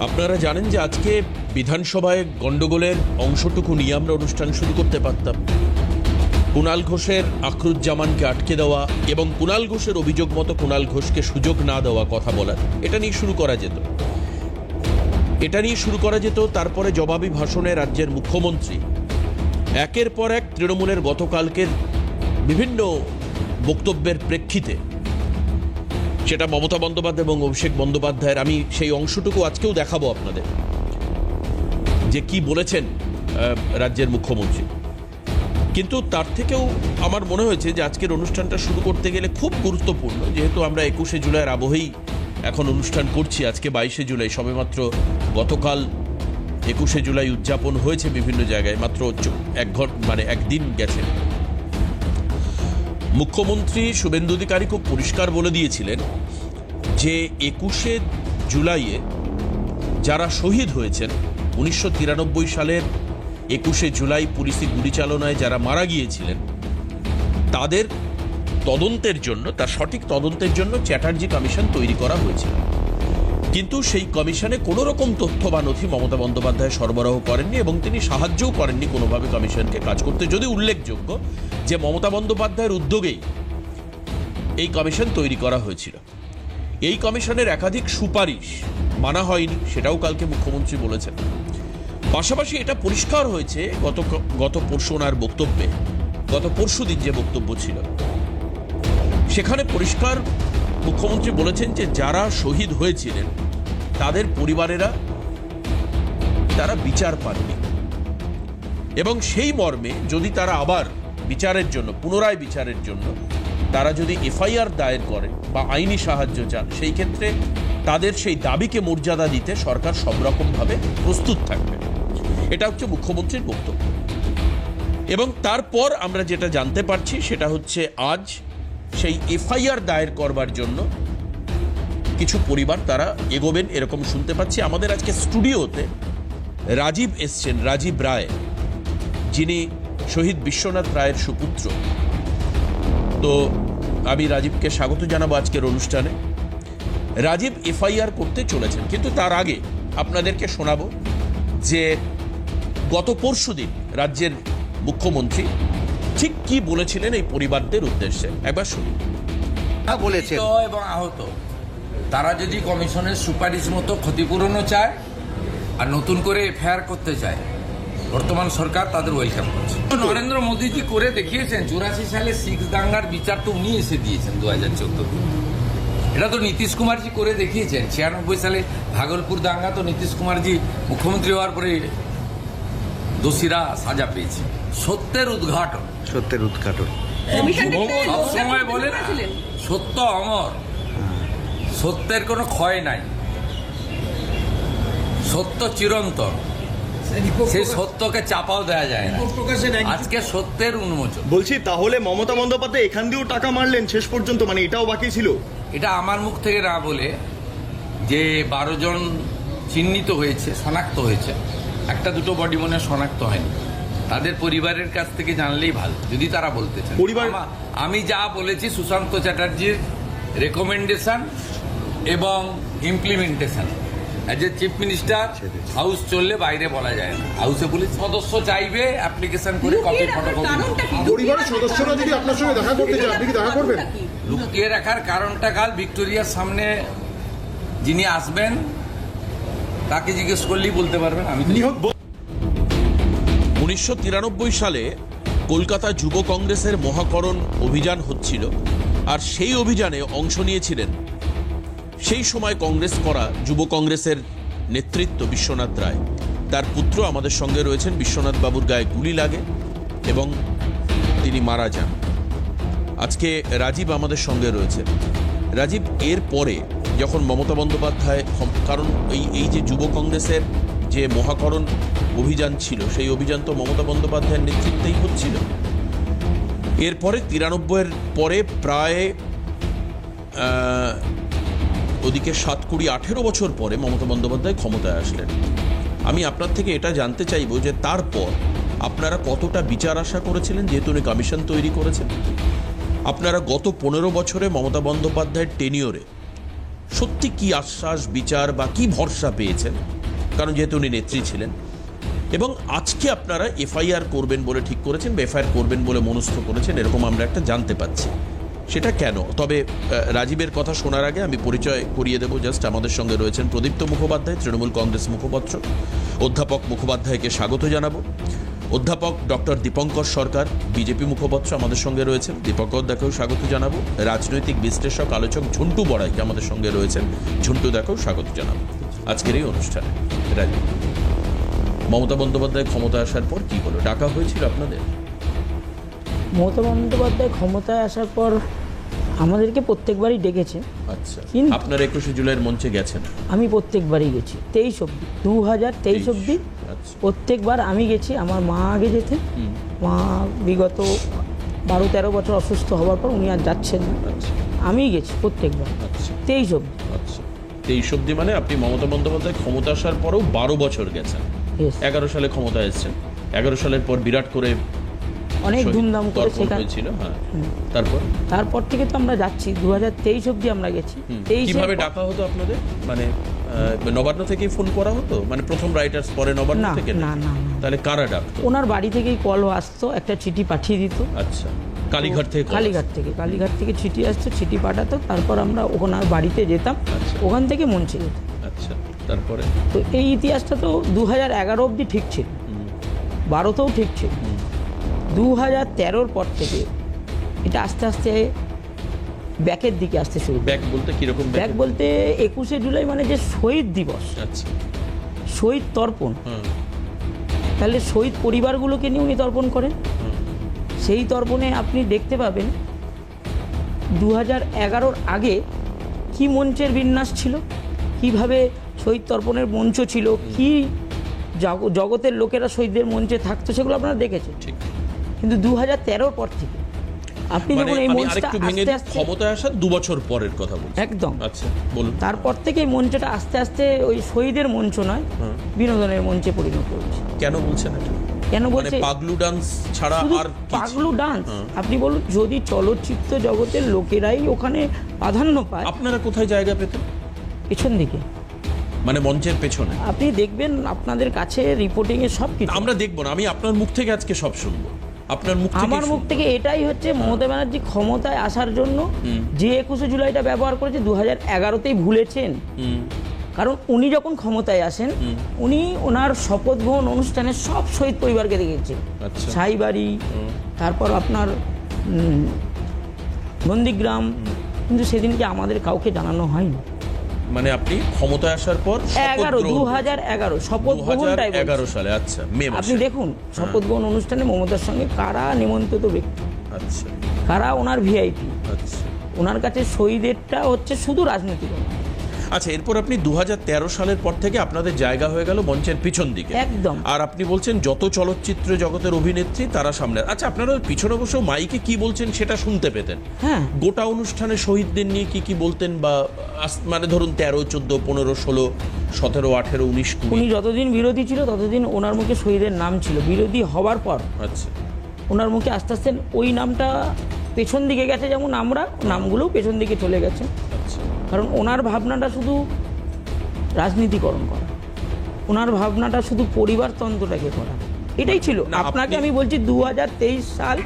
আপনারা জানেন যে আজকে বিধানসভায় গন্ডগোলের অংশটুকু নিয়ে আমরা অনুষ্ঠান শুরু করতে পারতাম। কুণাল ঘোষের আখরুজ্জামানকে আটকে দেওয়া এবং কুণাল ঘোষের অভিযোগ মতো কুণাল ঘোষকে সুযোগ না দেওয়া কথা বলার, এটা নিয়ে শুরু করা যেত। তারপরে জবাবি ভাষণে রাজ্যের মুখ্যমন্ত্রী একের পর এক তৃণমূলের গতকালকের বিভিন্ন বক্তব্যের প্রেক্ষিতে, সেটা মমতা বন্দ্যোপাধ্যায় এবং অভিষেক বন্দ্যোপাধ্যায়ের, আমি সেই অংশটুকু আজকেও দেখাবো আপনাদের, যে কি বলেছেন রাজ্যের মুখ্যমন্ত্রী। কিন্তু তার থেকেও আমার মনে হয়েছে যে আজকের অনুষ্ঠানটা শুরু করতে গেলে খুব গুরুত্বপূর্ণ, যেহেতু আমরা 21শে জুলাইয়ের আবহেই এখন অনুষ্ঠান করছি। আজকে 22শে জুলাই, সবেমাত্র গতকাল 21শে জুলাই উদযাপন হয়েছে বিভিন্ন জায়গায়, মাত্র একদিন গেছে। মুখ্যমন্ত্রী শুভেন্দু অধিকারী খুব পরিষ্কার বলে দিয়েছিলেন যে 21শে জুলাইয়ে যারা শহীদ হয়েছেন, 1993 সালের 21শে জুলাই পুলিশি গুলিচালনায় যারা মারা গিয়েছিলেন, তাদের তদন্তের জন্য, তার সঠিক তদন্তের জন্য চ্যাটার্জি কমিশন তৈরি করা হয়েছিল। কিন্তু সেই কমিশনে কোনো রকম তথ্য বা নথি মমতা বন্দ্যোপাধ্যায় সরবরাহ করেননি এবং তিনি সাহায্যও করেননি কোনোভাবে কমিশনকে কাজ করতে। যদি উল্লেখযোগ্য যে মমতা বন্দ্যোপাধ্যায়ের উদ্যোগেই এই কমিশন তৈরি করা হয়েছিল। এই কমিশনের একাধিক সুপারিশ মানা হয়নি, সেটাও কালকে মুখ্যমন্ত্রী বলেছেন। পাশাপাশি এটা পরিষ্কার হয়েছে গত পরশু ওনার বক্তব্যে, গত পরশু দিন যে বক্তব্য ছিল, সেখানে পরিষ্কার মুখ্যমন্ত্রী বলেছেন যে যারা শহীদ হয়েছিলেন তাদের পরিবারেরা তারা বিচার পাননি, এবং সেই মর্মে যদি তারা আবার বিচারের জন্য, পুনরায় বিচারের জন্য তারা যদি এফআইআর দায়ের করে বা আইনি সাহায্য চান, সেই ক্ষেত্রে তাদের সেই দাবিকে মর্যাদা দিতে সরকার সব রকমভাবে প্রস্তুত থাকবে। এটা হচ্ছে মুখ্যমন্ত্রীর বক্তব্য। এবং তারপর আমরা যেটা জানতে পারছি সেটা হচ্ছে আজ সেই এফআইআর দায়ের করবার জন্য কিছু পরিবার তারা এগোবেন, এরকম শুনতে পাচ্ছি। আমাদের আজকে স্টুডিওতে রাজীব এসছেন, রাজীব রায়, যিনি শহীদ বিশ্বনাথ রায়ের সুপুত্র। তো আমি রাজীবকে স্বাগত জানাবো আজকের অনুষ্ঠানে। রাজীব এফআইআর করতে চলেছেন, কিন্তু তার আগে আপনাদেরকে শোনাবো যে গত পরশু দিন রাজ্যের মুখ্যমন্ত্রী ঠিক কি বলেছিলেন এই পরিবারদের উদ্দেশ্যে। একবার শুনুন। বলেছেন এবং আহত তারা যদি কমিশনের সুপারিশ মতো ক্ষতিপূরণও চায় আর নতুন করে এফআইআর করতে চায়, বর্তমান সরকার তাদের ওয়েলকাম করছে। নরেন্দ্র মোদীজি করে দেখিয়েছেন, 84 সালে শিখ দাঙ্গার বিচার তো উনি এসে দিয়েছেন 2014। এটা তো নীতিশ কুমারজি করে দেখিয়েছেন। 96 সালে ভাগলপুর দাঙ্গা তো নীতিশ কুমারজি মুখ্যমন্ত্রী হওয়ার পরে দোষীরা সাজা পেয়েছে। সত্যের উদ্ঘাটন সবসময় বলে না, সত্য অমর, সত্যের কোনো ক্ষয় নাই, সত্য চিরন্তন, সেই সত্যকে চাপাও দেওয়া যায় না। আজকে সত্যের উন্মোচন। বলছি, তাহলে মমতা বন্দ্যোপাধ্যায় এখান দিয়েও টাকা মারলেন শেষ পর্যন্ত, মানে এটাও বাকি ছিল? এটা আমার মুখ থেকে না বলে, যে 12 জন চিহ্নিত হয়েছে, শনাক্ত হয়েছে, একটা দুটো বডি মনে শনাক্ত হয়নি, তাদের পরিবারের কাছ থেকে জানলেই ভালো, যদি তারা বলতে চান। আমি যা বলেছি সুশান্ত চ্যাটার্জির রেকমেন্ডেশন এবং implementation, as a chief minister house চললে বাইরে বলা যায় না। হাউসে পুলিশ সদস্য চাইবে অ্যাপ্লিকেশন করে কপি ফটোকপি। পরিবারের সদস্যরা যদি আপনার সঙ্গে দেখা করতে চান, আপনি কি দেখা করবেন? লুকিয়ে রাখার কারণটা কাল ভিক্টোরিয়ার সামনে যিনি আসবেন তাকে জিজ্ঞেস করলেই বলতে পারবেন। আমি 1993 সালে কলকাতা যুব কংগ্রেসের মহাকরণ অভিযান হচ্ছিল, আর সেই অভিযানে অংশ নিয়েছিলেন সেই সময় কংগ্রেস করা যুব কংগ্রেসের নেতৃত্ব বিশ্বনাথ রায়। তার পুত্র আমাদের সঙ্গে রয়েছেন। বিশ্বনাথ বাবুর গায়ে গুলি লাগে এবং তিনি মারা যান। আজকে রাজীব আমাদের সঙ্গে রয়েছেন। রাজীব, এর পরে যখন মমতা বন্দ্যোপাধ্যায়, কারণ এই যে যুব কংগ্রেসের যে মহাকরণ অভিযান ছিল, সেই অভিযান তো মমতা বন্দ্যোপাধ্যায়ের নেতৃত্বেই হচ্ছিল। এরপরে 93-এর পরে প্রায় ওদিকে 7-20-18 বছর পরে মমতা বন্দ্যোপাধ্যায় ক্ষমতায় আসলেন। আমি আপনার থেকে এটা জানতে চাইব যে তারপর আপনারা কতটা বিচার আশা করেছিলেন, যেহেতু উনি কমিশন তৈরি করেছেন। আপনারা গত 15 বছরে মমতা বন্দ্যোপাধ্যায়ের টেনিওরে সত্যি কি আশ্বাস, বিচার বা কি ভরসা পেয়েছেন, কারণ যেহেতু উনি নেত্রী ছিলেন, এবং আজকে আপনারা এফআইআর করবেন বলে ঠিক করেছেন বা এফআইআর করবেন বলে মনস্থ করেছেন, এরকম আমরা একটা জানতে পাচ্ছি, সেটা কেন? তবে রাজীবের কথা শোনার আগে আমি পরিচয় করিয়ে দেবো জাস্ট। আমাদের সঙ্গে রয়েছেন প্রদীপ্ত মুখোপাধ্যায়, তৃণমূল কংগ্রেস মুখপাত্র। অধ্যাপক মুখোপাধ্যায়কে স্বাগত জানাবো। অধ্যাপক ডক্টর দীপঙ্কর সরকার, বিজেপি মুখপাত্র, আমাদের সঙ্গে রয়েছেন। দীপঙ্কর দাকেও স্বাগত জানাবো। রাজনৈতিক বিশ্লেষক আলোচক ঝন্টু বড়াইকে আমাদের সঙ্গে রয়েছেন, ঝন্টু দাকেও স্বাগত জানাবো আজকের এই অনুষ্ঠানে। রাজীব, মমতা বন্দ্যোপাধ্যায় ক্ষমতা আসার পর কি হলো? ডাকা হয়েছিল আপনাদের? মমতা বন্দ্যোপাধ্যায় ক্ষমতায় আসার পর আমাদেরকে প্রত্যেকবারই ডেকেছে। আচ্ছা, কিন্তু- আপনার 21শে জুলাইয়ের মঞ্চে গেছেন? আমি প্রত্যেকবারই গেছি, 23 অব্দি, 2023 অব্দি আচ্ছা, প্রত্যেকবার আমি গেছি। আমার মা আগে যেতেন, মা বিগত 12-13 বছর অসুস্থ হওয়ার পর উনি আর যাচ্ছেন না, আচ্ছা, আমি গেছি প্রত্যেকবার আচ্ছা, 23 অব্দি। আচ্ছা। 23 অব্দি মানে আপনি মমতা বন্দ্যোপাধ্যায় ক্ষমতা আসার পরেও 12 বছর গেছেন। Yes, 11 সালে ক্ষমতায় এসেছেন, 11 সালের পর বিরাট করে অনেক শহীদ ধুমধাম করে তর্পণ সেখানে। হয়েছিল। হ্যাঁ, তারপর থেকে তো আমরা যাচ্ছি, 2023 অব্দি আমরা গেছি। 23 কিভাবে ডাকা হতো আপনাদের? মানে নবান্ন থেকেই ফোন করা হতো? মানে প্রথম রাইটার্স, পরে নবান্ন না, থেকে? না, না, না। তাহলে কারা ডাকতো? ওনার বাড়ি থেকেই কল আসতো, একটা চিঠি পাঠিয়ে দিত। আচ্ছা, কালীঘাট থেকে call কালীঘাট থেকে চিঠি আসতো, চিঠি পাঠাতো, তারপর আমরা ওনার বাড়িতে যেতাম, আচ্ছা। ওখান থেকে মঞ্চে যেতাম। আচ্ছা, তারপরে? তো এই ইতিহাসটা তো 2011 অবধি ঠিক ছিল, 12তেও ঠিক ছিল। 2013-র পর থেকে এটা আস্তে আস্তে ব্যাকের দিকে আসতে শুরু করে। ব্যাক বলতে কিরকম ব্যাক বলতে 21শে জুলাই মানে যে শহীদ দিবস, আচ্ছা, শহীদ তর্পণ, হ্যাঁ, তাহলে শহীদ পরিবারগুলোকে নিয়ে উনি তর্পণ করেন। সেই তর্পণে আপনি দেখতে পাবেন 2011-র আগে কি মঞ্চের বিন্যাস ছিল, কিভাবে শহীদ তর্পণের মঞ্চ ছিল, কি জগতের লোকেরা শহীদদের মঞ্চে থাকতো, সেগুলো আপনারা দেখেছেন। ঠিক। কিন্তু 2013-র পর থেকে আপনি মানে যখন এই আমি মঞ্চটা আরেকটু ভেঙে আস্তে দিই, আস্তে, ক্ষমতায় আসার 2 বছর পরের কথা বলছি। একদম আচ্ছা, বলুন। তারপর থেকে এই মঞ্চটা আস্তে আস্তে ওই শহীদের মঞ্চ নয়, বিনোদনের মঞ্চে পরিণত হয়েছে। কেন বলছেন এটা? কেন মানে বলছে? পাগলু ডান্স ছাড়া শুধু আর কি ছিল? পাগলু ডান্স, আপনি বলুন, যদি চলচ্চিত্র জগতের লোকেরাই ওখানে প্রাধান্য পায়, আপনারা কোথায় জায়গা পেতেন? পেছন দিকে মানে মঞ্চের পেছনে? আপনি দেখবেন আপনাদের কাছে রিপোর্টিংয়ে সব কিছু। আমরা দেখবো না, আমি আপনার মুখ থেকে আজকে সব শুনবো। আপনার মুখ থেকে আমার মুখ থেকে এটাই হচ্ছে, মমতা ব্যানার্জি ক্ষমতায় আসার জন্য যে 21শে জুলাইটা ব্যবহার করেছে 2011-তেই ভুলেছেন। কারণ উনি যখন ক্ষমতায় আসেন, উনি ওনার শপথ গ্রহণ অনুষ্ঠানে সব শহীদ পরিবারকে দেখেছেন। আচ্ছা। সাইবাড়ি, তারপর আপনার নন্দীগ্রাম, কিন্তু সেদিনকে আমাদের কাউকে জানানো হয়নি। মানে আপনি ক্ষমতায় আসার পর 2011 শপথ গ্রহণটাই বলছি। 2011 সালে, আচ্ছা, মে আপনি মাসে। দেখুন শপথ গ্রহণ অনুষ্ঠানে মমতার সঙ্গে কারা নিমন্ত্রিত ব্যক্তি, আচ্ছা, কারা ওনার ভিআইপি, আচ্ছা, ওনার কাছে শহীদেরটা হচ্ছে শুধু রাজনৈতিক। আচ্ছা। এরপর আপনি 2013 সালের পর থেকে আপনাদের জায়গা হয়ে গেল মঞ্চের পিছন দিকে। একদম। আর আপনি বলছেন যত চলচ্চিত্র জগতের অভিনেত্রী তারা সামনে। আচ্ছা, আপনারা পিছনে বসেও মাইকে কি বলছেন সেটা শুনতে পেতেন? হ্যাঁ, গোটা অনুষ্ঠানে শহীদদের নিয়ে কি কি বলতেন? বা মানে ধরুন 13, 14, 15, 16, 17, 18, 19, 20। উনি যতদিন বিরোধী ছিল ততদিন ওনার মুখে শহীদের নাম ছিল। বিরোধী হওয়ার পর আচ্ছা, ওনার মুখে আস্তে আস্তে ওই নামটা পেছন দিকে গেছে, যেমন আমরা নামগুলোও পেছন দিকে চলে গেছে। আচ্ছা, কারণ ওনার ভাবনাটা শুধু রাজনীতিকরণ করা, ওনার ভাবনাটা শুধু পরিবারতন্ত্রটাকে করা, এটাই ছিল। না, আপনাকে আপনি- আমি বলছি 2023 সাল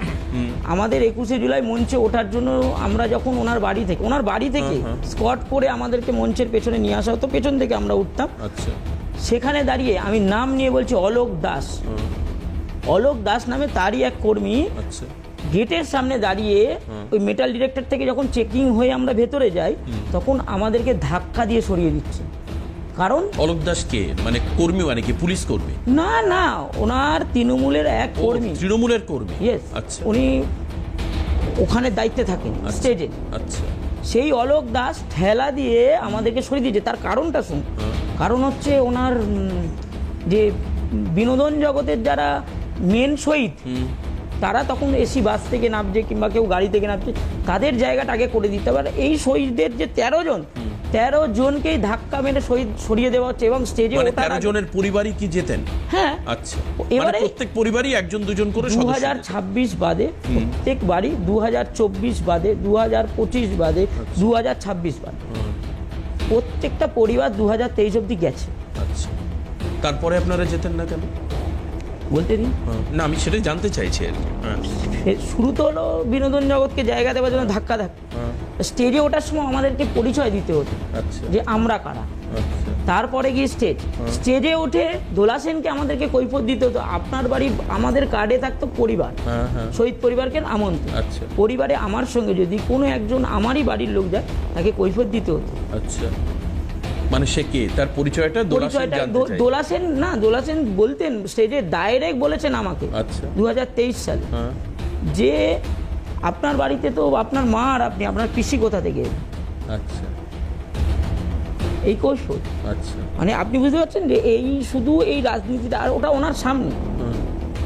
আমাদের 21শে জুলাই মঞ্চে ওঠার জন্য আমরা যখন ওনার বাড়ি থেকে স্কট করে আমাদেরকে মঞ্চের পেছনে নিয়ে আসা হতো, পেছন থেকে আমরা উঠতাম। আচ্ছা, সেখানে দাঁড়িয়ে আমি নাম নিয়ে বলছি, অলোক দাস। অলোক দাস নামে তারই এক কর্মী আচ্ছা, গেটের সামনে দাঁড়িয়ে ওই মেটাল ডিটেক্টর থেকে যখন চেকিং হয়ে আমরা ভেতরে যাই, তখন আমাদেরকে ধাক্কা দিয়ে সরিয়ে দিচ্ছে। কারণ অলোক দাস কে? মানে কর্মী, মানে কি পুলিশ কর্মী? না না, ওনার তৃণমূলের এক ও, কর্মী। তৃণমূলের কর্মী। ইয়েস, আচ্ছা, উনি ওখানে দায়িত্বে থাকেন স্টেজে। আচ্ছা, সেই অলোক দাস ঠেলা দিয়ে আমাদেরকে সরিয়ে দিয়েছে। তার কারণটা শুন। কারণ হচ্ছে ওনার যে বিনোদন জগতের যারা মেন শহীদ, তারা তখন এসি বাস থেকে নামছে কিংবা কেউ গাড়ি থেকে নামছে, তাদের জায়গাটা আগে করে দিতে পারে। এই শহীদদের যে 13 জনকেই ধাক্কা মেরে শহীদ সরিয়ে দেওয়া হচ্ছে এবং স্টেজে মানে ওঠার 13 আগে- জনের পরিবারই কি যেতেন? হ্যাঁ, আচ্ছা, এবারে মানে প্রত্যেক পরিবারই 1জন 2জন করে সদস্য যেতেন। 2026 বাদে প্রত্যেক বাড়ি, 2024 বাদে, 2025 বাদে, 2026 বাদে, প্রত্যেকটা পরিবার 2023 অবধি গেছে। আচ্ছা, তারপরে আপনারা যেতেন না কেন? বলতে দিন, না, আমি সেটাই জানতে চাইছি আর কি। শুরু তো হলো বিনোদন জগৎকে জায়গা দেওয়ার জন্য ধাক্কা স্টেজে ওঠার সময় আমাদেরকে পরিচয় দিতে হতো আচ্ছা, যে আমরা কারা। আচ্ছা, তারপরে গিয়ে স্টেজে উঠে দোলা সেনকে আমাদেরকে কৈফিয়ত দিতে হতো। আপনার বাড়ি, আমাদের কার্ডে থাকতো পরিবার, হ্যাঁ, হ্যাঁ, শহীদ পরিবারকে আমন্ত্রণ। আচ্ছা, পরিবারে আমার সঙ্গে যদি কোনো একজন আমারই বাড়ির লোক যায়, তাকে কৈফিয়ত দিতে হতো। আচ্ছা, মানে সে কে, তার পরিচয়টা দোলা সেন পরিচয়টা জানতে চাই। দোলা সেন বলতেন, স্টেজে ডাইরেক্ট বলেছেন আমাকে আচ্ছা, 2023 সালে, হ্যাঁ, যে আপনার বাড়িতে তো আপনার মা আর আপনি, আপনার পিসি কোথা থেকে এলেন? আচ্ছা, এই কৈফিয়ত। আচ্ছা, মানে আপনি বুঝতে পারছেন যে এই শুধু এই রাজনীতিটা, আর ওটা ওনার সামনে। হুম।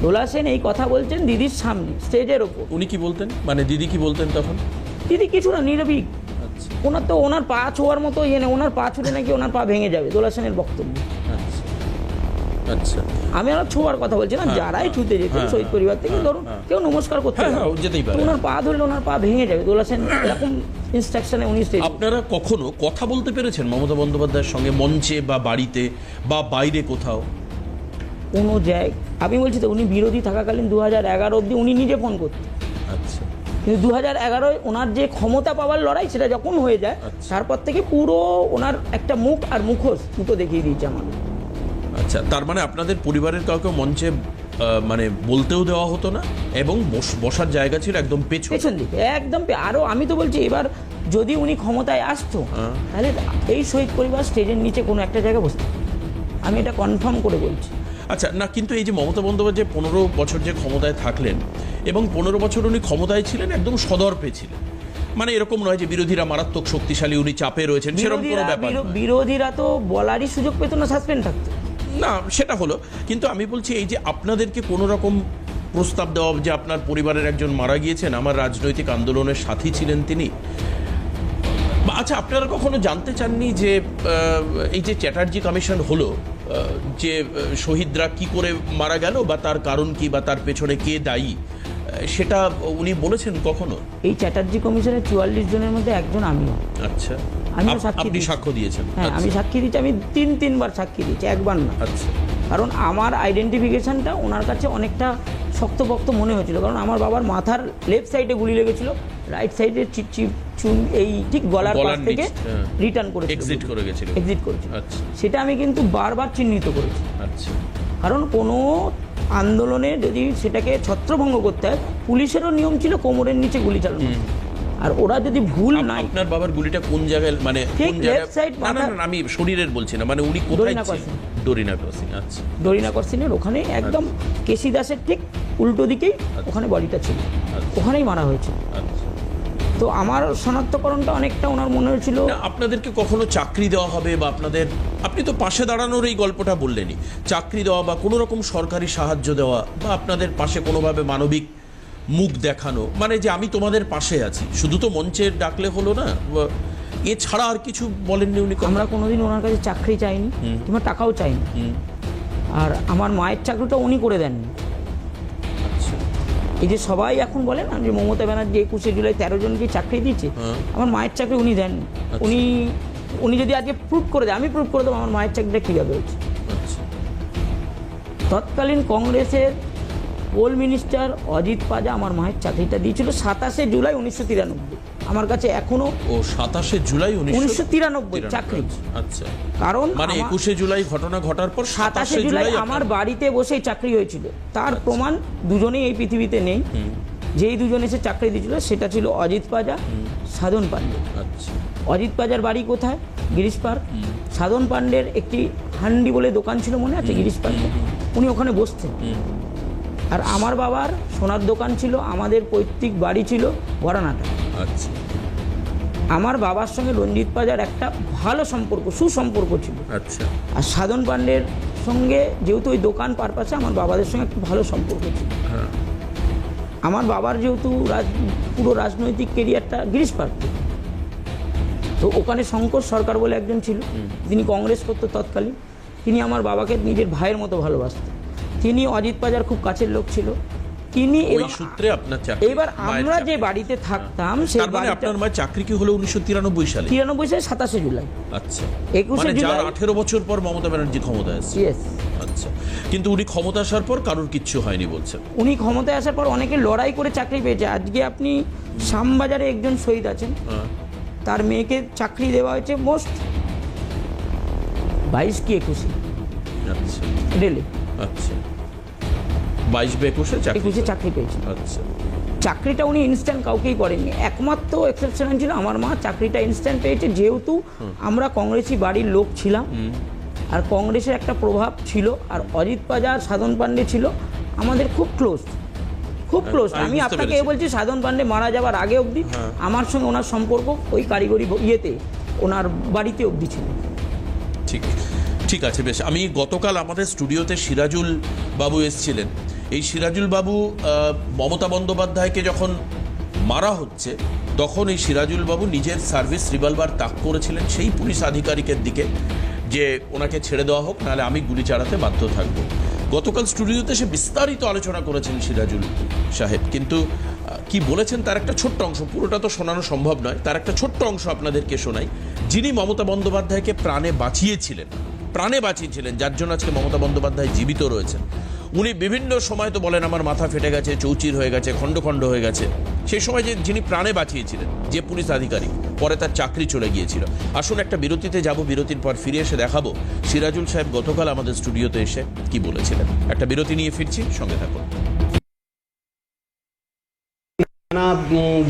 দোলা সেন এই কথা বলছেন দিদির সামনে, স্টেজের ওপর। উনি কি বলতেন, মানে দিদি কি বলতেন তখন? দিদি কিছু না, নিরবিক। আচ্ছা, ওনার তো ওনার পা ছোঁয়ার মতো ইয়ে নেই, ওনার পা ছুটে নাকি ওনার পা ভেঙে যাবে, দোলা সেনের বক্তব্য। আচ্ছা, আচ্ছা, আমি আর ছোঁয়ার কথা বলছি না, যারাই ছুটে যেতেন হ্যাঁ, শহীদ পরিবার থেকে, হ্যাঁ, ধরুন হ্যাঁ। কেউ নমস্কার করতে হ্যাঁ, যাবে, হ্যাঁ, যেতেই পারে। তো ওনার পা ধরলে ওনার পা ভেঙে যাবে। দোলা সেন এরকম ইনস্ট্রাকশনে উনি স্টেজে। আপনারা কখনো কথা বলতে পেরেছেন মমতা বন্দ্যোপাধ্যায়ের সঙ্গে, মঞ্চে বা বাড়িতে বা বাইরে কোথাও? কোনো জায়গায়, আমি বলছি তো, উনি বিরোধী থাকাকালীন 2011 অবধি উনি নিজে ফোন করতেন। আচ্ছা, কিন্তু 2011 ওনার যে ক্ষমতা পাওয়ার লড়াই, সেটা যখন হয়ে যায়, আচ্ছা। তারপর থেকে পুরো ওনার একটা মুখ আর মুখোশ দুটো দেখিয়ে দিয়েছে আমাদের। আচ্ছা, তার মানে আপনাদের পরিবারের কাউকে মঞ্চে মানে বলতেও দেওয়া হতো না, এবং বসার জায়গা ছিল একদম পেছন দিকে একদম। আরও আমি তো বলছি, এবার যদি উনি ক্ষমতায় আসতো, হ্যাঁ। তাহলে এই শহীদ পরিবার স্টেজের নিচে কোনো একটা জায়গায় বসতো, আমি এটা কনফার্ম করে বলছি। আচ্ছা, না কিন্তু এই যে মমতা বন্দ্যোপাধ্যায় 15 বছর যে ক্ষমতায় থাকলেন, এবং 15 বছর উনি ক্ষমতায় ছিলেন, একদম সদর্পে ছিলেন, মানে এরকম নয় যে বিরোধীরা মারাত্মক শক্তিশালী, উনি চাপে রয়েছেন, সেরকম কোনো ব্যাপার নয়। বিরোধীরা তো বলারই সুযোগ পেত না, সাসপেন্ড থাকতো। না, সেটা হলো, কিন্তু আমি বলছি এই যে আপনাদেরকে কোনো রকম প্রস্তাব দেওয়া যে আপনার পরিবারের একজন মারা গিয়েছেন, আমার রাজনৈতিক আন্দোলনের সাথী ছিলেন তিনি, আচ্ছা, আপনারা কখনো জানতে চাননি যে এই যে চ্যাটার্জি কমিশন হলো, যে শহীদরা কি করে মারা গেল, বা তার কারণ কি, বা তার পেছনে কে দায়ী, সেটা উনি বলেছেন কখনো? এই চ্যাটার্জি কমিশনের 44 জনের মধ্যে একজন আমিও। আচ্ছা, আমিও সাক্ষী আপনি দিয়েছি। সাক্ষ্য দিয়েছেন? হ্যাঁ, আমি আচ্ছা, সাক্ষী দিচ্ছি, আমি 3-3বার সাক্ষী দিচ্ছি, একবার না। আচ্ছা, কারণ আমার আইডেন্টিফিকেশনটা ওনার কাছে অনেকটা শক্তপোক্ত মনে হয়েছিল, কারণ আমার বাবার মাথার লেফট সাইডে গুলি লেগেছিল, রাইট সাইডে চুন এই ঠিক গলার পাশ থেকে হ্যাঁ। রিটার্ন করেছিল, এক্সিট করে গেছিল। এক্সিট করেছিল। আচ্ছা, সেটা আমি কিন্তু বারবার চিহ্নিত করেছি, আচ্ছা, কারণ কোনো আন্দোলনে যদি সেটাকে ছত্রভঙ্গ করতে হয়, পুলিশেরও নিয়ম ছিল কোমরের নিচে গুলি চালানো, আর ওরা যদি ভুল নাই। আপনার বাবার গুলিটা কোন জায়গায়, মানে ঠিক কোন জায়গায়? left side না, না, না, আমি শরীরের বলছি না, মানে উনি কোথায় ডরিনা ছিলেন? ডরিনা ক্রসিং। আচ্ছা, ডরিনা করসিনের ওখানে একদম কেসি দাসের ঠিক উল্টো দিকেই ওখানে বডিটা ছিল, আচ্ছা। ওখানেই মারা হয়েছে। আচ্ছা। তো আমার শনাক্তকরণটা অনেকটা ওনার মনে হয়েছিল। না, আপনাদেরকে কখনো চাকরি দেওয়া হবে, বা আপনি তো পাশে দাঁড়ানোর এই গল্পটা বললেনই, চাকরি দেওয়া বা কোনো রকম সরকারি সাহায্য দেওয়া, বা আপনাদের পাশে কোনোভাবে মানবিক মুখ দেখানো, মানে যে আমি তোমাদের পাশে আছি, শুধু তো মঞ্চে ডাকলে হলো না, এছাড়া আর কিছু বলেননি উনি? আমরা কোনোদিন ওনার কাছে চাকরি চাইনি, কিংবা টাকাও চাইনি, আর আমার মায়ের চাকরিটা উনি করে দেননি। আচ্ছা, এই যে সবাই এখন বলে না যে মমতা ব্যানার্জি 21শে জুলাই 13 জনকে চাকরি দিয়েছে, আমার মায়ের চাকরি উনি দেননি। উনি যদি আজকে প্রুভ করে দেয়, আমি প্রুভ করে দেবো আমার মায়ের চাকরিটা কীভাবে হয়েছে। আচ্ছা, তৎকালীন কংগ্রেসের কোল মিনিস্টার অজিত পাজা আমার মায়ের চাকরিটা দিয়েছিল 27শে জুলাই 1993। আমার কাছে এখনো 27শে জুলাই 1993 চাকরি। আচ্ছা, কারণ মানে 21শে জুলাই ঘটনা ঘটার পর 27শে জুলাই আমার বাড়িতে বসেই চাকরি হয়েছিল। তার প্রমাণ দুজনেই এই পৃথিবীতে নেই। যেই দুজন এসে চাকরি দিয়েছিল সেটা ছিল অজিত পাজা, সাধন পাণ্ডে। আচ্ছা, অজিত পাজার বাড়ি কোথায়? গিরিশ পার্ক। সাধন পাণ্ডের একটি হান্ডি বলে দোকান ছিল, মনে আছে গিরিশ পার্কে? উনি ওখানে বসতেন। আর আমার বাবার সোনার দোকান ছিল, আমাদের পৈতৃক বাড়ি ছিল বরানাটা। আচ্ছা, আমার বাবার সঙ্গে রঞ্জিত পাজার একটা ভালো সম্পর্ক, সুসম্পর্ক ছিল। আচ্ছা, আর সাধন পাণ্ডের সঙ্গে যেহেতু ওই দোকান পারপাসে আমার বাবাদের সঙ্গে একটা ভালো সম্পর্ক ছিল। হ্যাঁ, আমার বাবার যেহেতু পুরো রাজনৈতিক কেরিয়ারটা গিরিশ পার্ক, তো ওখানে শঙ্কর সরকার বলে একজন ছিল, তিনি কংগ্রেস করতো তৎকালীন। তিনি আমার বাবাকে নিজের ভাইয়ের মতো ভালোবাসতেন। তিনি অজিত পাজার খুব কাছের লোক ছিল। তিনি ওই এবং সূত্রে আপনার চাকরি, এবার মায়ের আমরা যে চাকরি। বাড়িতে থাকতাম সেই তার মানে বাড়িটা আপনার মায়ের চাকরি কি হলো 1993 সালে? 93 সালে 27 জুলাই। আচ্ছা, 21 মানে যার জুলাই 18 বছর পর মমতা ব্যানার্জি ক্ষমতা আসছে। ইয়েস, আচ্ছা, কিন্তু উনি ক্ষমতা আসার পর কারোর কিচ্ছু হয়নি বলছেন। উনি ক্ষমতায় আসার পর অনেকে লড়াই করে চাকরি পেয়েছে। আজকে আপনি শ্যামবাজারে একজন শহীদ আছেন, হ্যাঁ। তার মেয়েকে চাকরি দেওয়া হয়েছে মোস্ট 22 কি 21 আচ্ছা রেলে, আচ্ছা, 22 বা 21 চাকরি 21 চাকরি পেয়েছে। আচ্ছা, চাকরিটা উনি ইনস্ট্যান্ট কাউকেই করেননি, একমাত্র এক্সেপশন ছিল আমার মা। চাকরিটা ইনস্ট্যান্ট পেয়েছে যেহেতু আমরা কংগ্রেসি বাড়ির লোক ছিলাম, আর কংগ্রেসের একটা প্রভাব ছিল, আর অজিত পাজার, সাধন পান্ডে ছিল আমাদের খুব ক্লোজ, খুব ক্লোজ। আমি আমি বুঝতে আপনাকে পেরেছি। বলছি, সাধন পান্ডে মারা যাওয়ার আগে অবধি আমার সঙ্গে ওনার সম্পর্ক ওই কারিগরি ইয়েতে ওনার বাড়িতে অবধি ছিল। ঠিক ঠিক আছে, বেশ। আমি গতকাল আমাদের স্টুডিওতে সিরাজুল বাবু এসেছিলেন। এই সিরাজুল বাবু মমতা বন্দ্যোপাধ্যায়কে যখন মারা হচ্ছে তখন এই সিরাজুল বাবু নিজের সার্ভিস রিভলভার তাক করেছিলেন সেই পুলিশ আধিকারিকের দিকে যে ওনাকে ছেড়ে দেওয়া হোক, নাহলে আমি গুলি চালাতে বাধ্য থাকবো। গতকাল স্টুডিওতে সে বিস্তারিত আলোচনা করেছেন সিরাজুল সাহেব, কিন্তু কি বলেছেন তার একটা ছোট্ট অংশ, পুরোটা তো শোনানো সম্ভব নয়, তার একটা ছোট্ট অংশ আপনাদেরকে শোনাই। যিনি মমতা বন্দ্যোপাধ্যায়কে প্রাণে বাঁচিয়েছিলেন, যার জন্য আজকে মমতা বন্দ্যোপাধ্যায় জীবিত রয়েছেন, উনি বিভিন্ন সময় তো বলেন আমার মাথা ফেটে গেছে, চৌচির হয়ে গেছে, খণ্ড খণ্ড হয়ে গেছে। সেই সময় যিনি প্রাণে বাঁচিয়েছিলেন, যে পুলিশ আধিকারিক, পরে তার চাকরি চলে গিয়েছিল। আসুন একটা বিরতিতে যাব, বিরতির পর ফিরে এসে দেখাবো সিরাজুল সাহেব গতকাল আমাদের স্টুডিওতে এসে কি বলেছিলেন। একটা বিরতি নিয়ে ফিরছি, সঙ্গে থাকুন। না,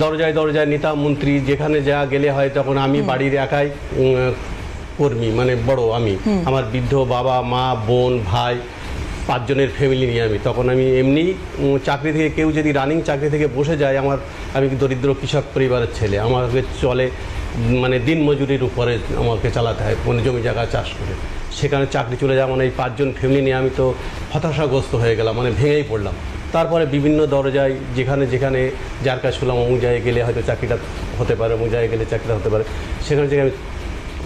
দরজায় দরজায় নেতা মন্ত্রী যেখানে যা গেলে হয়, তখন আমি বাড়ির একাই কর্মী, মানে বড় আমি, আমার বৃদ্ধ বাবা মা বোন ভাই 5 জনের ফ্যামিলি নিয়ে তখন আমি এমনি চাকরি থেকে, কেউ যদি রানিং চাকরি থেকে বসে যায়, আমি দরিদ্র কৃষক পরিবারের ছেলে, আমাকে চলে মানে দিন মজুরির উপরে আমাকে চালাতে হয়, মানে জমি জায়গা চাষ করে। সেখানে চাকরি চলে যাওয়া মানে এই 5 জন ফ্যামিলি নিয়ে আমি তো হতাশাগ্রস্ত হয়ে গেলাম, মানে ভেঙেই পড়লাম। তারপরে বিভিন্ন দরজায় যেখানে যেখানে যার কাজ শুনলাম অমুক জায়গায় গেলে হয়তো চাকরিটা হতে পারে, অমুক জায়গায় গেলে চাকরিটা হতে পারে, সেখানে থেকে আমি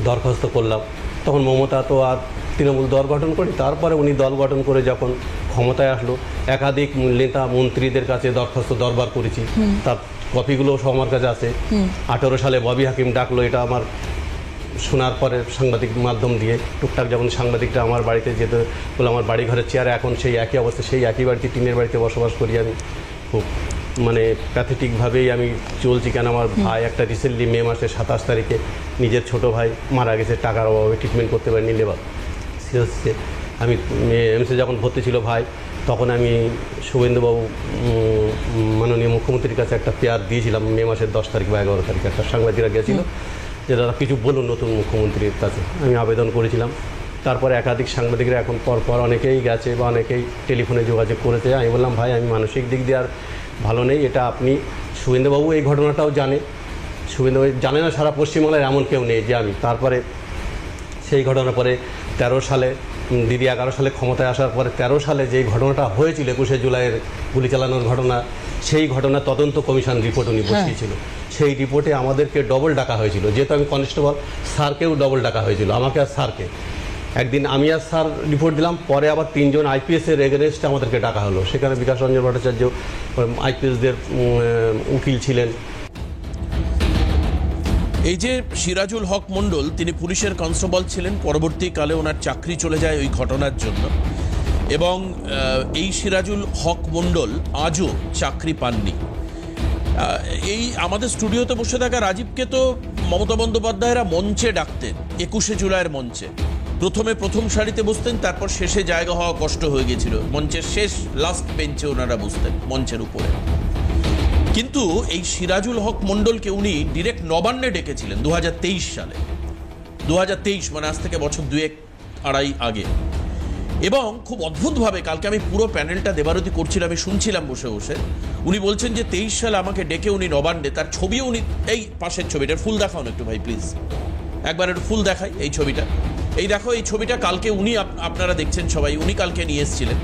দরখাস্ত করলাম। তখন মমতা তো আর তৃণমূল দল গঠন করি, তারপরে উনি দল গঠন করে যখন ক্ষমতায় আসলো, একাধিক নেতা মন্ত্রীদের কাছে দরখাস্ত দরবার করেছি, তার কপিগুলো সব আমার কাছে আছে। 18 সালে ববি হাকিম ডাকলো, এটা আমার শোনার পরে সাংবাদিক মাধ্যম দিয়ে টুকটাক যখন সাংবাদিকরা আমার বাড়িতে যেতে বলে, আমার বাড়ি ঘরের চেয়ারে এখন সেই একই অবস্থা, সেই একই বাড়িতে টিনের বাড়িতে বসবাস করি আমি। খুব মানে প্যাথেটিকভাবেই আমি চলছি, কেন আমার ভাই একটা রিসেন্টলি মে মাসের 27 তারিখে নিজের ছোট ভাই মারা গেছে, টাকার অভাবে ট্রিটমেন্ট করতে পারিনি, লেবার হচ্ছে। আমি এমসে যখন ভর্তি ছিল ভাই, তখন আমি শুভেন্দুবাবু মাননীয় মুখ্যমন্ত্রীর কাছে একটা পেয়ার দিয়েছিলাম মে মাসের 10 তারিখ বা 11 তারিখে। একটা সাংবাদিকরা গেছিল যে দাদা কিছু বলুন নতুন মুখ্যমন্ত্রীর কাছে, আমি আবেদন করেছিলাম। তারপরে একাধিক সাংবাদিকরা এখন পরপর অনেকেই গেছে বা অনেকেই টেলিফোনে যোগাযোগ করেছে। আমি বললাম ভাই আমি মানসিক দিক দিয়ে আর ভালো নেই, এটা আপনি শুভেন্দুবাবু এই ঘটনাটাও জানে, শুভেন্দুবাবু জানে না সারা পশ্চিমবাংলায় এমন কেউ নেই যে আমি। তারপরে সেই ঘটনার পরে 13 সালে দিদি 11 সালে ক্ষমতায় আসার পরে 13 সালে যেই ঘটনাটা হয়েছিল 21শে জুলাইয়ের গুলি চালানোর ঘটনা, সেই ঘটনা তদন্ত কমিশন রিপোর্ট উনি বসিয়েছিল। সেই রিপোর্টে আমাদেরকে ডবল ডাকা হয়েছিল, যেহেতু আমি কনস্টেবল, স্যারকেও ডবল ডাকা হয়েছিল, আমাকে আর স্যারকে। একদিন আমি আর স্যার রিপোর্ট দিলাম, পরে আবার 3 জন আইপিএসের এগেনস্টে আমাদেরকে ডাকা হলো। সেখানে বিকাশ রঞ্জন ভট্টাচার্য আইপিএসদের উকিল ছিলেন। এই যে সিরাজুল হক মণ্ডল, তিনি পুলিশের কনস্টেবল ছিলেন, পরবর্তীকালে ওনার চাকরি চলে যায় ওই ঘটনার জন্য, এবং এই সিরাজুল হক মণ্ডল আজও চাকরি পাননি। এই আমাদের স্টুডিওতে বসে থাকা রাজীবকে তো মমতা বন্দ্যোপাধ্যায়রা মঞ্চে ডাকতেন, 21শে জুলাইয়ের মঞ্চে। প্রথমে প্রথম সারিতে বসতেন, তারপর শেষে জায়গা হওয়া কষ্ট হয়ে গেছিল, মঞ্চের শেষ লাস্ট বেঞ্চে ওনারা বসতেন, মঞ্চের উপরে। কিন্তু এই সিরাজুল হক মণ্ডলকে উনি ডিরেক্ট নবান্নে ডেকেছিলেন 2023 সালে, 2023 মানে আজ থেকে বছর 2-2.5 আগে। এবং খুব অদ্ভুতভাবে কালকে আমি পুরো প্যানেলটা দেবারতি করছিলাম, আমি শুনছিলাম বসে বসে, উনি বলছেন যে 23 সালে আমাকে ডেকে উনি নবান্নে, তার ছবিও উনি, এই পাশের ছবিটার ফুল দেখাও না একটু ভাই প্লিজ, একবার একটু ফুল দেখাই এই ছবিটা, এই দেখো এই ছবিটা কালকে উনি, আপনারা দেখছেন সবাই, উনি কালকে নিয়ে এসেছিলেন।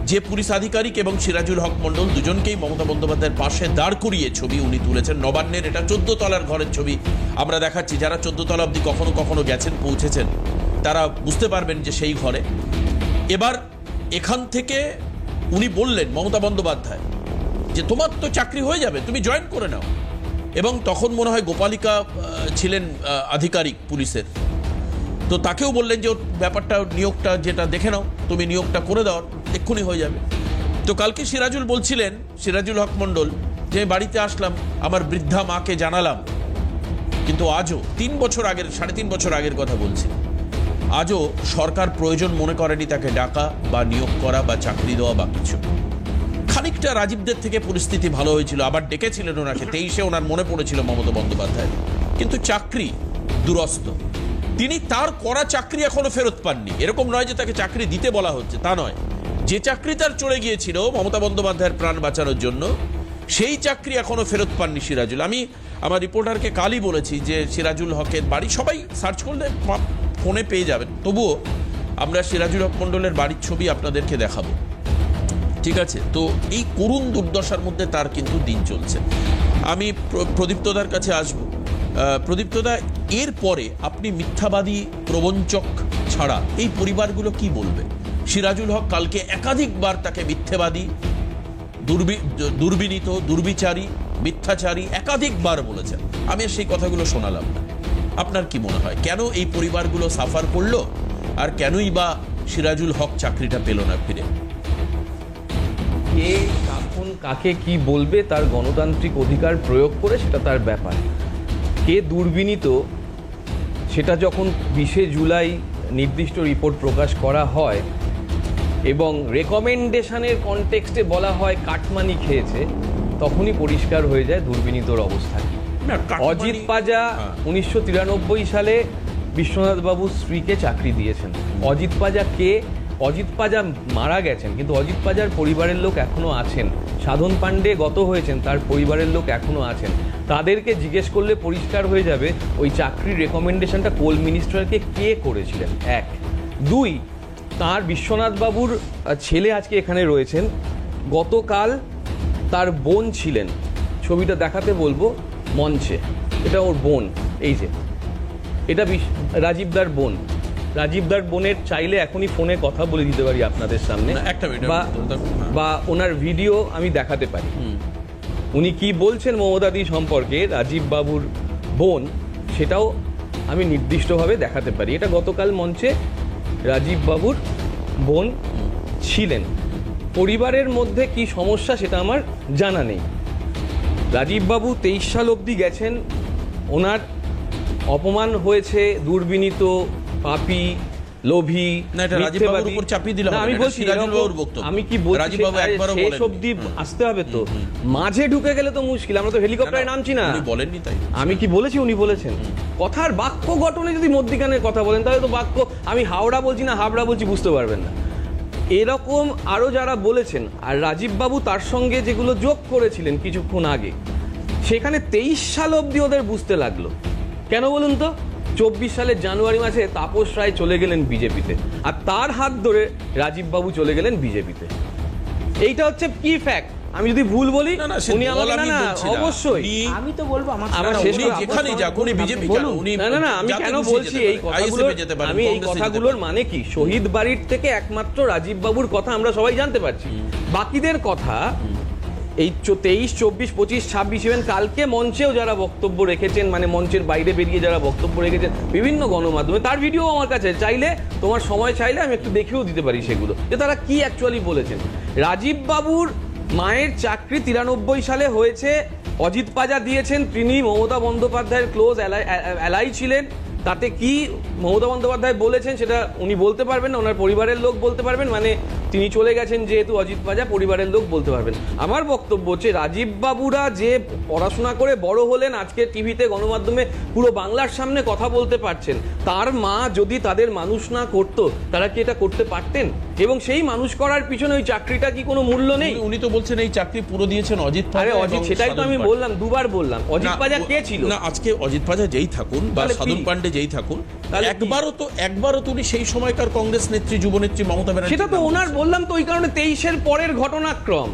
যে পুলিশ আধিকারিক এবং সিরাজুল হক মণ্ডল দুজনকেই মমতা বন্দ্যোপাধ্যায়ের পাশে দাঁড় করিয়ে ছবি উনি তুলেছেন নবান্নের। এটা 14 তলার ঘরের ছবি আমরা দেখাচ্ছি, যারা 14 তলা অবধি কখনো কখনো গেছেন, পৌঁছেছেন, তারা বুঝতে পারবেন যে সেই ঘরে। এবার এখান থেকে উনি বললেন, মমতা বন্দ্যোপাধ্যায় যে তোমার তো চাকরি হয়ে যাবে, তুমি জয়েন করে নাও। এবং তখন মনে হয় গোপালিকা ছিলেন আধিকারিক পুলিশের, তো তাকেও বললেন যে ওর ব্যাপারটা নিয়োগটা যেটা দেখে নাও, তুমি নিয়োগটা করে দাও, এক্ষুনি হয়ে যাবে। তো কালকে সিরাজুল বলছিলেন, সিরাজুল হক মণ্ডল, যে বাড়িতে আসলাম, আমার বৃদ্ধা মাকে জানালাম, কিন্তু আজও 3 বছর আগের, 3.5 বছর আগের কথা বলছি, আজও সরকার প্রয়োজন মনে করেনি তাকে ডাকা বা নিয়োগ করা বা চাকরি দেওয়া বা কিছু। খানিকটা রাজীবদের থেকে পরিস্থিতি ভালো হয়েছিল, আবার ডেকেছিলেন ওনাকে, 23-এ ওনার মনে পড়েছিল মমতা বন্দ্যোপাধ্যায়, কিন্তু চাকরি দুরস্ত। তিনি তার করা চাকরি এখনো ফেরত পাননি। এরকম নয় যে তাকে চাকরি দিতে বলা হচ্ছে, তা নয়। যে চাকরি তার চলে গিয়েছিল মমতা বন্দ্যোপাধ্যায়ের প্রাণ বাঁচানোর জন্য, সেই চাকরি এখনো ফেরত পাননি সিরাজুল। আমি আমার রিপোর্টারকে কালই বলেছি যে সিরাজুল হকের বাড়ি সবাই সার্চ করলে ফোনে পেয়ে যাবেন, তবুও আমরা সিরাজুল হক মণ্ডলের বাড়ির ছবি আপনাদেরকে দেখাবো, ঠিক আছে? তো এই করুণ দুর্দশার মধ্যে তার কিন্তু দিন চলছে। আমি প্রদীপ্তদার কাছে আসব। প্রদীপ্তদা, এর পরে আপনি মিথ্যাবাদী, প্রবঞ্চক ছাড়া এই পরিবারগুলো কি বলবে? সিরাজুল হক কালকে একাধিকবার তাকে মিথ্যেবাদী, দুর্বিনীত, দুর্বিচারী, মিথ্যাচারী একাধিকবার বলেছেন। আমি সেই কথাগুলো শোনালাম না। আপনার কি মনে হয় কেন এই পরিবারগুলো সাফার করলো, আর কেনই বা সিরাজুল হক চাকরিটা পেল না ফিরে? কে কখন কাকে কি বলবে তার গণতান্ত্রিক অধিকার প্রয়োগ করে, সেটা তার ব্যাপার। কে দুর্বিনীত সেটা যখন 20শে জুলাই নির্দিষ্ট রিপোর্ট প্রকাশ করা হয় এবং রেকমেন্ডেশনের কনটেক্সটে বলা হয় কাটমানি খেয়েছে, তখনই পরিষ্কার হয়ে যায় দুর্বিনীতর অবস্থা কি। অজিত পাজা 1993 সালে বিশ্বনাথ বাবুর স্ত্রীকে চাকরি দিয়েছেন। অজিত পাজা কে? অজিত পাজা মারা গেছেন, কিন্তু অজিত পাজার পরিবারের লোক এখনো আছেন। সাধন পাণ্ডে গত হয়েছেন, তার পরিবারের লোক এখনো আছেন। তাদেরকে জিজ্ঞেস করলে পরিষ্কার হয়ে যাবে ওই চাকরির রেকমেন্ডেশনটা কোল মিনিস্টারকে কে করেছিলেন। 1, 2, তার বিশ্বনাথ বাবুর ছেলে আজকে এখানে রয়েছেন, গতকাল তার বোন ছিলেন, ছবিটা দেখাতে বলবো মঞ্চে, এটা ওর বোন, এই যে এটা রাজীবদার বোন। রাজীবদার বোনের চাইলে এখনই ফোনে কথা বলে দিতে পারি আপনাদের সামনে, বা ওনার ভিডিও আমি দেখাতে পারি। উনি কি বলছেন মমতাদি সম্পর্কে, রাজীব বাবুর বোন, সেটাও আমি নির্দিষ্টভাবে দেখাতে পারি। এটা গতকাল মঞ্চে রাজীব বাবুর বোন ছিলেন। পরিবারের মধ্যে কি সমস্যা সেটা আমার জানা নেই। রাজীববাবু 23 সাল অবধি গেছেন, ওনার অপমান হয়েছে, দুর্বিনীত, পাপী, লোভী, আমি কি বলছি শেষ অবধি আসতে হবে তো, মাঝে ঢুকে গেলে তো মুশকিল। আমরা তো হেলিকপ্টারে নামছি না। আমি কি বলেছি, উনি বলেছেন। কথার বাক্য গঠনে যদি মধ্যিখানে কথা বলেন, তাহলে তো বাক্য, আমি হাওড়া বলছি না হাবড়া বলছি বুঝতে পারবেন না। এরকম আরও যারা বলেছেন, আর রাজীববাবু তার সঙ্গে যেগুলো যোগ করেছিলেন কিছুক্ষণ আগে, সেখানে 23 সাল অবধি ওদের বুঝতে লাগলো। কেন বলুন তো? 24 সালের জানুয়ারি মাসে তাপস রায় চলে গেলেন বিজেপিতে, আর তার হাত ধরে রাজীববাবু চলে গেলেন বিজেপিতে। এইটা হচ্ছে কি ফ্যাক্ট। আমি যদি ভুল বলি উনি আমাকে, না অবশ্যই আমি তো বলবো আমার শেষ যেখানেই যাক উনি বিজেপি কেন, উনি না আমি কেন বলছি এই কথাগুলো, আমি এই কথাগুলোর মানে কি, শহীদ বাড়ির থেকে একমাত্র রাজীব বাবুর কথা আমরা সবাই জানতে পারছি, বাকিদের কথা এই 23, 24, 25, 26 ইভেন কালকে মঞ্চেও যারা বক্তব্য রেখেছেন, মানে মঞ্চের বাইরে বেরিয়ে যারা বক্তব্য রেখেছেন বিভিন্ন গণমাধ্যমে, তার ভিডিও আমার কাছে, চাইলে তোমার সময় চাইলে আমি একটু দেখেও দিতে পারি সেগুলো, যে তারা কি অ্যাকচুয়ালি বলেছেন। রাজীব বাবুর মায়ের চাকরি 93 সালে হয়েছে, অজিত পাজা দিয়েছেন, তিনি মমতা বন্দ্যোপাধ্যায়ের ক্লোজ অ্যালাই ছিলেন। তাতে কি মমতা বন্দ্যোপাধ্যায় বলেছেন সেটা উনি বলতে পারবেন না, ওনার পরিবারের লোক বলতে পারবেন, মানে তিনি চলে গেছেন যেহেতু অজিত পাজা, পরিবারের লোক বলতে পারবেন। আমার বক্তব্য হচ্ছে রাজীব বাবুরা যে পড়াশোনা করে বড় হলেন, আজকে টিভিতে গণমাধ্যমে পুরো বাংলার সামনে কথা বলতে পারছেন, তার মা যদি তাদের মানুষ না করতো, তারা কি এটা করতে পারতেন? এবং সেই মানুষ করার পিছনে ওই চাকরিটা কি কোনো মূল্য নেই? উনি তো বলছেন এই চাকরি পুরো দিয়েছেন অজিত পাজা। আরে অজিত, সেটাই তো আমি বললাম, দুবার বললাম। অজিত পাজা কে ছিল? না, আজকে অজিত পাজা যেই থাকুন বা সাধন পাণ্ডে যেই থাকুন, একবারও তো উনি সেই সময়কার কংগ্রেস নেত্রী, যুবনেত্রী মমতা ব্যানার্জি, সেটা তো ওনার বললাম তো, ওই কারণে 23-এর পরের ঘটনাক্রম,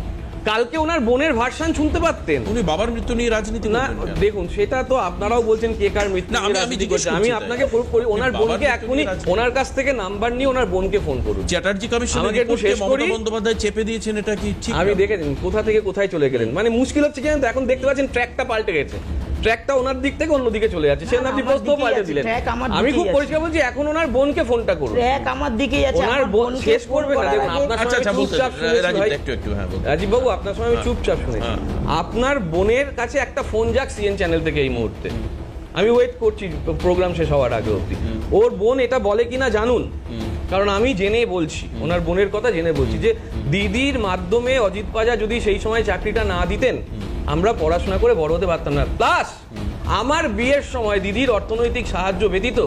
কালকে ওনার বোনের ভার্সন শুনতে পারতেন। উনি বাবার মৃত্যু নিয়ে রাজনীতি না করবেন কেন? দেখুন, সেটা তো আপনারাও বলছেন কে কার মৃত্যু না, নিয়ে আমি রাজনীতি জিজ্ঞেস করছে। আমি করছি আপনাকে তাই। ওনার বাবার বোনকে মৃত্যু এখনই নিয়ে রাজনীতি। ওনার কাছ থেকে নাম্বার নিয়ে ওনার বোনকে ফোন করুন। চ্যাটার্জি কমিশনের আমাকে একটু রিপোর্টকে শেষ করি। মমতা বন্দ্যোপাধ্যায় চেপে দিয়েছেন, এটা কি ঠিক? আমি দেখেছেন কোথা থেকে কোথায় চলে গেলেন, মানে মুশকিল হচ্ছে কি জানেন তো, এখন দেখতে পাচ্ছেন ট্র্যাকটা পাল্টে গেছে, ট্র্যাকটা ওনার দিক থেকে অন্যদিকে চলে যাচ্ছে, সেখানে আপনি আমার প্রশ্নও দিকেই পাল্টে আছে, দিলেন। track আমার আমি দিকেই খুব আছে। পরিষ্কার বলছি, এখন ওনার বোনকে ফোনটা করুন। ট্র্যাক আমার দিকেই আছে, ওনার আমার বোন বোনকে শেষ ফোন করবেন না, করার দেখুন আগে- আপনার আচ্ছা সময় আচ্ছা বলতে চুপচাপ শুনেছি রাজীব ভাই। একটু হ্যাঁ বলতে। রাজীব বাবু, আপনার সময় আমি চুপচাপ শুনেছি। আপনার বোনের কাছে একটা ফোন যাক সিএন চ্যানেল থেকে এই মুহূর্তে, আমি ওয়েট করছি প্রোগ্রাম শেষ হওয়ার আগে অবধি। ওর বোন এটা বলে কিনা জানুন, কারণ আমি জেনে বলছি, ওনার বোনের কথা জেনে বলছি, যে দিদির মাধ্যমে অজিত পাজা যদি সেই সময় চাকরিটা না দিতেন, আমরা পড়াশোনা করে বড় হতে পারতাম না। প্লাস আমার বিয়ের সময় দিদির অর্থনৈতিক সাহায্য ব্যতীত,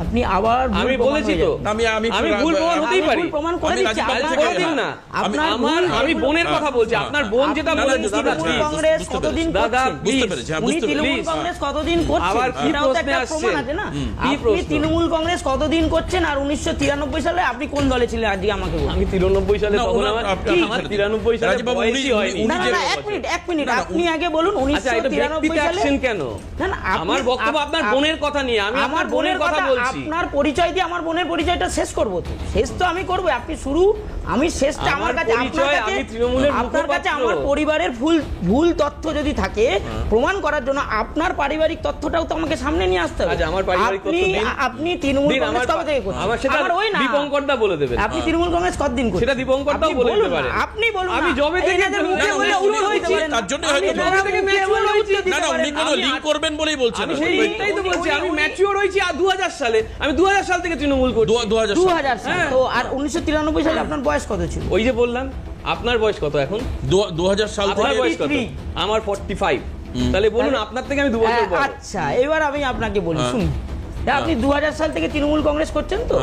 আপনি আবার ভুল আমি প্রমাণ বলেছি হয়ে তো, যাবেন। আমি ভুল প্রমাণ হতেই আমি পারি। ভুল প্রমাণ করে আমি দিচ্ছি, রাজীব আপনার বলছি, করে দিন না। আপনার আমি ভুল- বোনের কথা বলছি, আপনার বোন যেটা না, না, বলেন দাদা, সেটা তৃণমূল ঠিক। কংগ্রেস বুঝতে কতদিন পেরেছি। দাদা, করছে? বুঝতে please। পেরেছি, হ্যাঁ, উনি বুঝতে তৃণমূল পেরেছি। কংগ্রেস কতদিন করছে? আবার কি এটাও তো প্রশ্নে একটা আসছেন? প্রমাণ আছে না? কি আপনি প্রশ্ন? তৃণমূল কংগ্রেস কতদিন করছেন, আর 1993 সালে আপনি কোন দলে ছিলেন আজকে আমাকে বলুন। আমি 93 সালে, না, তখন ওনার- আমার আপনি- আমার 93 সালে রাজীব বাবু, বয়সই উনি- হয়নি। উনি না না যে- না, এক মিনিট না, না, আপনি আগে বলুন আচ্ছা, এটা 1993 ব্যক্তিগত সালে অ্যাকশন কেন? না না, আপনি- আমার বক্তব্য আপনার বোনের কথা নিয়ে, আমি আমার বোনের কথা বলছি। আপনার পরিচয় দিয়ে আমার বোনের পরিচয়টা শেষ করবো তো, শেষ তো আমি করবো, আপনি শুরু, আমি শেষটা আমার আমার কাছে, আপনার পরিচয়, কাছে, আমি তৃণমূলের আপনার কাছে মুখপাত্র। আমার পরিবারের ভুল তথ্য যদি থাকে প্রমাণ করার জন্য আপনার পারিবারিক তথ্যটাও তো আমাকে সামনে নিয়ে আসতে হবে। আচ্ছা, আমার পারিবারিক তথ্য দিন। আপনি তৃণমূল দিন, কংগ্রেস আমার কবে থেকে করছেন? আমার সেটা আমার ওই না, দীপঙ্কর-দা বলে দেবেন। আপনি তৃণমূল কংগ্রেস কতদিন করছেন? সেটা দীপঙ্কর-দাও আপনি বলে দিতে বলুন না, পারেন। আপনি বলুন আমি না। জবে থেকে এনাদের তৃণমূল- মুখে না, বলে না, উত্তর উনি দিতে হয়েছি, পারেন না। তার জন্যই হয়তো এনারা জবে থেকে মুখে বলে mature উত্তর দিতে না না, উনি পারেন কোনো না। লিঙ্ক করবেন বলেই বলছেন আমি না। সেইটাই তো বলছি, আমি ম্যাচিওর হয়েছি 2000 সালে, আমি 2000 সাল থেকে তৃণমূল করছি। 2000 2000 সাল হ্যাঁ। তো, আর 1993 সালে আপনার বয়স কত ছিল? ওই যে বললাম, আপনার বয়স কত এখন? 2000 সাল আপনার থেকে বয়স কত? 43 আমার 45। তাহলে বলুন, আপনার থেকে আমি 2 বছর বড়। আচ্ছা, এবার আমি আপনাকে বলি, শুনুন, আপনি 2000 সাল থেকে তৃণমূল কংগ্রেস করছেন তো,